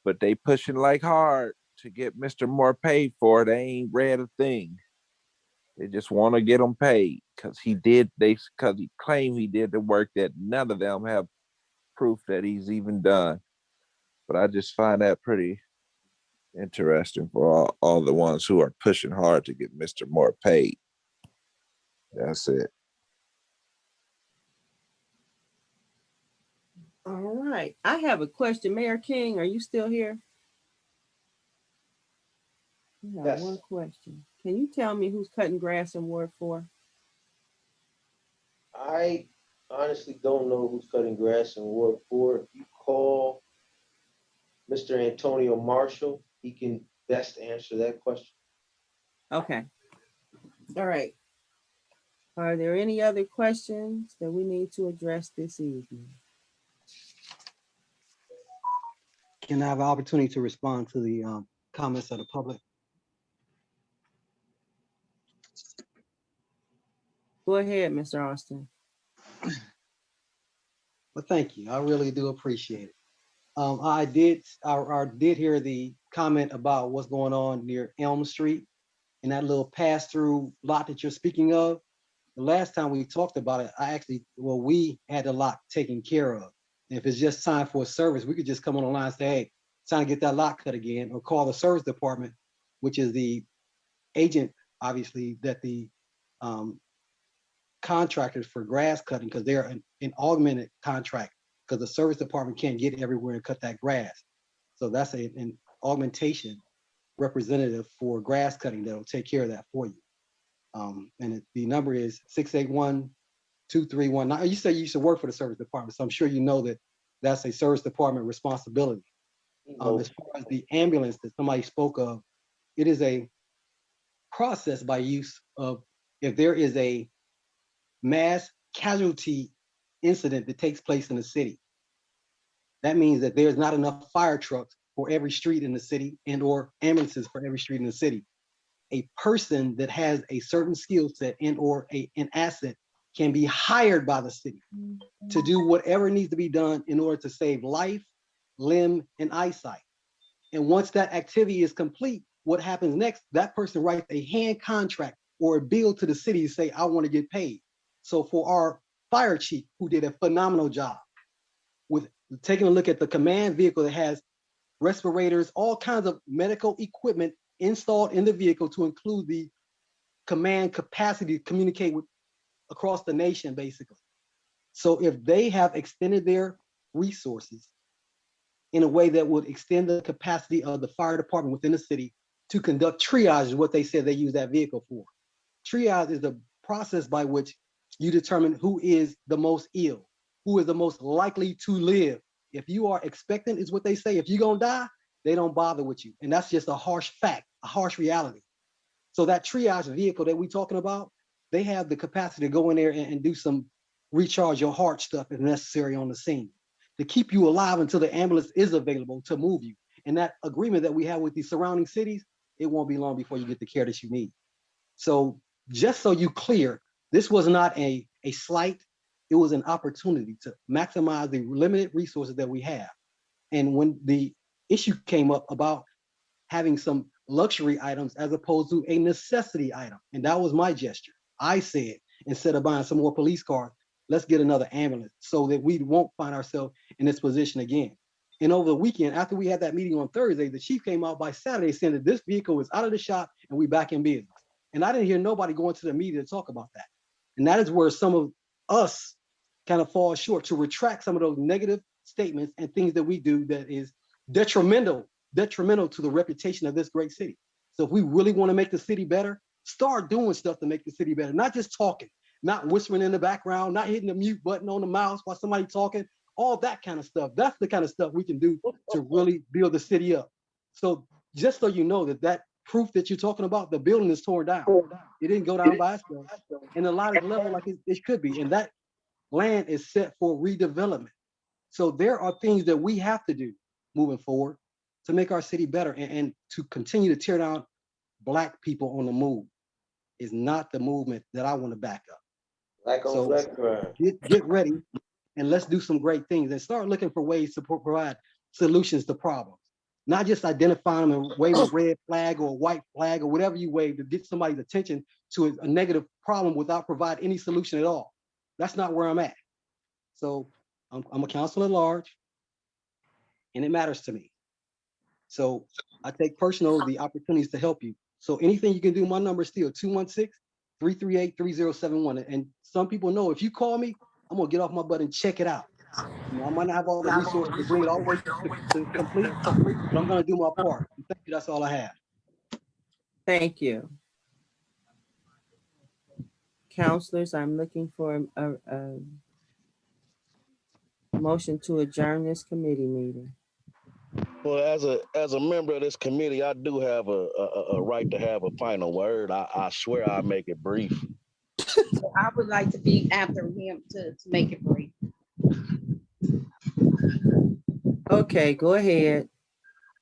but they pushing like hard to get Mr. Moore paid for it. They ain't read a thing. They just want to get him paid because he claimed he did the work that none of them have proof that he's even done. But I just find that pretty interesting for all the ones who are pushing hard to get Mr. Moore paid. That's it. All right. I have a question. Mayor King, are you still here? I have Yes. one question. Can you tell me who's cutting grass in Ward 4? I honestly don't know who's cutting grass in Ward 4. If you call Mr. Antonio Marshall, he can best answer that question. Okay. All right. Are there any other questions that we need to address this evening? Can I have an opportunity to respond to the comments of the public? Go ahead, Mr. Austin. Well, thank you. I really do appreciate it. I did hear the comment about what's going on near Elm Street and that little pass-through lot that you're speaking of. The last time we talked about it, we had the lot taken care of. And if it's just time for a service, we could just come on the line and say, hey, it's time to get that lot cut again, or call the service department, which is the agent, obviously, that the contractors for grass cutting, because they're an augmented contract, because the service department can't get everywhere and cut that grass. So that's an augmentation representative for grass cutting that'll take care of that for you. The number is 681-2319. Now, you say you used to work for the service department, so I'm sure you know that that's a service department responsibility. As far as the ambulance that somebody spoke of, it is a process by use of, if there is a mass casualty incident that takes place in the city, that means that there's not enough fire trucks for every street in the city and/or ambulances for every street in the city. A person that has a certain skill set and/or an asset can be hired by the city to do whatever needs to be done in order to save life, limb, and eyesight. And once that activity is complete, what happens next? That person writes a hand contract or a bill to the city to say, I want to get paid. So for our fire chief, who did a phenomenal job with taking a look at the command vehicle that has respirators, all kinds of medical equipment installed in the vehicle to include the command capacity to communicate with across the nation, basically. So if they have extended their resources in a way that would extend the capacity of the fire department within the city to conduct triage, is what they said they use that vehicle for. Triage is the process by which you determine who is the most ill, who is the most likely to live. If you are expectant, is what they say, if you're gonna die, they don't bother with you. And that's just a harsh fact, a harsh reality. So that triage vehicle that we're talking about, they have the capacity to go in there and do some recharge your heart stuff if necessary on the scene, to keep you alive until the ambulance is available to move you. And that agreement that we have with the surrounding cities, it won't be long before you get the care that you need. So just so you clear, this was not a slight, it was an opportunity to maximize the limited resources that we have. And when the issue came up about having some luxury items as opposed to a necessity item, and that was my gesture. I said, instead of buying some more police cars, let's get another ambulance so that we won't find ourselves in this position again. And over the weekend, after we had that meeting on Thursday, the chief came out by Saturday saying that this vehicle is out of the shop and we back in business. And I didn't hear nobody going to the media to talk about that. And that is where some of us kind of fall short, to retract some of those negative statements and things that we do that is detrimental to the reputation of this great city. So if we really want to make the city better, start doing stuff to make the city better, not just talking, not whispering in the background, not hitting the mute button on the mouse while somebody's talking, all that kind of stuff. That's the kind of stuff we can do to really build the city up. So just so you know that proof that you're talking about, the building is torn down. It didn't go down by itself. And the lot is level like it could be. And that land is set for redevelopment. So there are things that we have to do moving forward to make our city better, and to continue to tear down Black people on the move is not the movement that I want to back up. Black on black crime. Get ready and let's do some great things and start looking for ways to provide solutions to problems. Not just identifying them and wave a red flag or a white flag or whatever you wave to get somebody's attention to a negative problem without providing any solution at all. That's not where I'm at. So I'm a councilor at large, and it matters to me. So I take personal the opportunities to help you. So anything you can do, my number is still 216-338-3071. And some people know if you call me, I'm gonna get off my butt and check it out. You know, I might not have all the resources to bring it all the way to complete, but I'm gonna do my part. Thank you, that's all I have. Thank you. Counselors, I'm looking for a motion to adjourn this committee meeting. Well, as a member of this committee, I do have a right to have a final word. I swear I'll make it brief. I would like to be after him to make it brief. Okay, go ahead.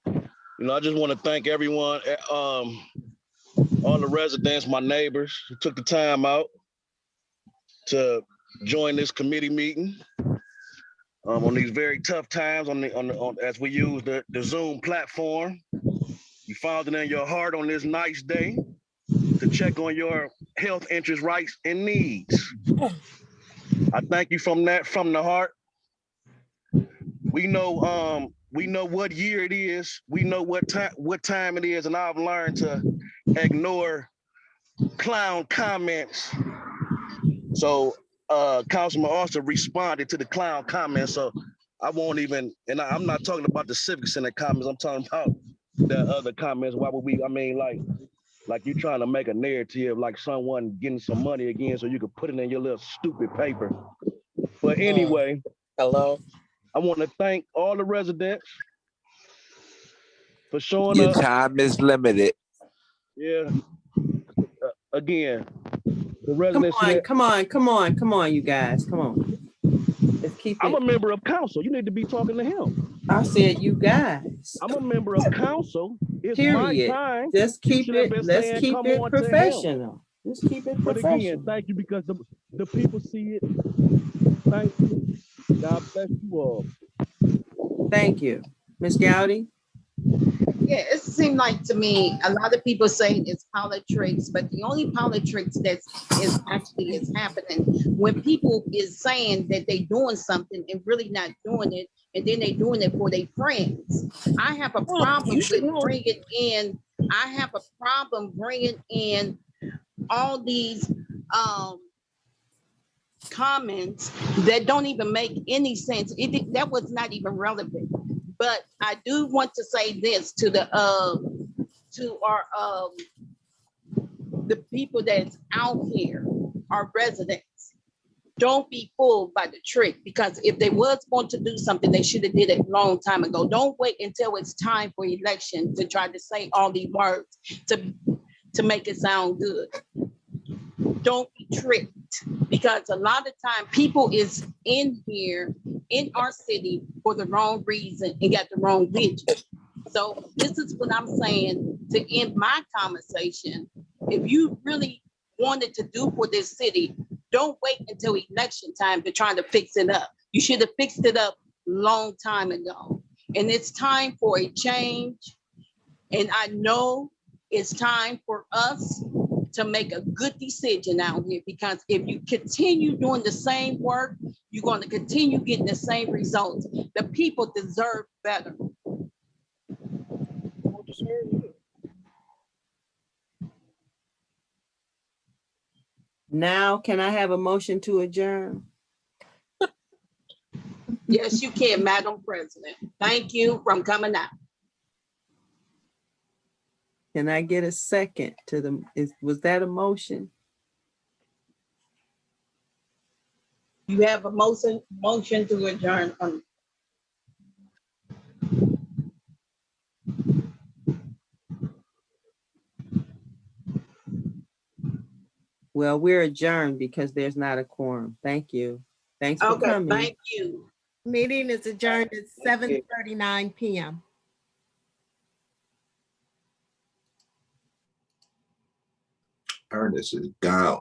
You know, I just want to thank everyone, all the residents, my neighbors who took the time out to join this committee meeting on these very tough times as we use the Zoom platform. You found it in your heart on this nice day to check on your health interests, rights, and needs. I thank you from the heart. We know what year it is. We know what time it is, and I've learned to ignore clown comments. So Councilman also responded to the clown comments. So I won't even, and I'm not talking about the Civic Center comments. I'm talking about the other comments. Why would we? I mean, like you trying to make a narrative like someone getting some money again, so you could put it in your little stupid paper. But anyway, Hello. I want to thank all the residents for showing Your up. time is limited. Yeah. Again, the residents. Come on, you guys, come on. Let's keep it. I'm a member of council. You need to be talking to him. I said you guys. I'm a member of council. It's Period. my time. Just keep it. Let's keep it professional. Just keep it But professional. again, thank you, because the people see it. Thank you. God bless you all. Thank you. Ms. Gowdy? Yeah, it seemed like to me, a lot of people saying it's politics, but the only politics that is happening when people is saying that they doing something and really not doing it, and then they doing it for their friends. I have a problem You should with know. bringing in, I have a problem bringing in all these comments that don't even make any sense. That was not even relevant. But I do want to say this to our the people that's out here, our residents. Don't be fooled by the trick, because if they was going to do something, they should have did it a long time ago. Don't wait until it's time for election to try to say all these words to make it sound good. Don't be tricked, because a lot of time people is in here in our city for the wrong reason and got the wrong vision. So this is what I'm saying to end my conversation. If you really wanted to do for this city, don't wait until election time to try to fix it up. You should have fixed it up long time ago. And it's time for a change. And I know it's time for us to make a good decision out here, because if you continue doing the same work, you're going to continue getting the same results. The people deserve better. Now, can I have a motion to adjourn? Yes, you can, Madam President. Thank you for coming out. Can I get a second to was that a motion? You have a motion to adjourn. Well, we're adjourned because there's not a quorum. Thank you. Thanks for Okay, coming. thank you. Meeting is adjourned at 7:39 p.m. Ernest is down.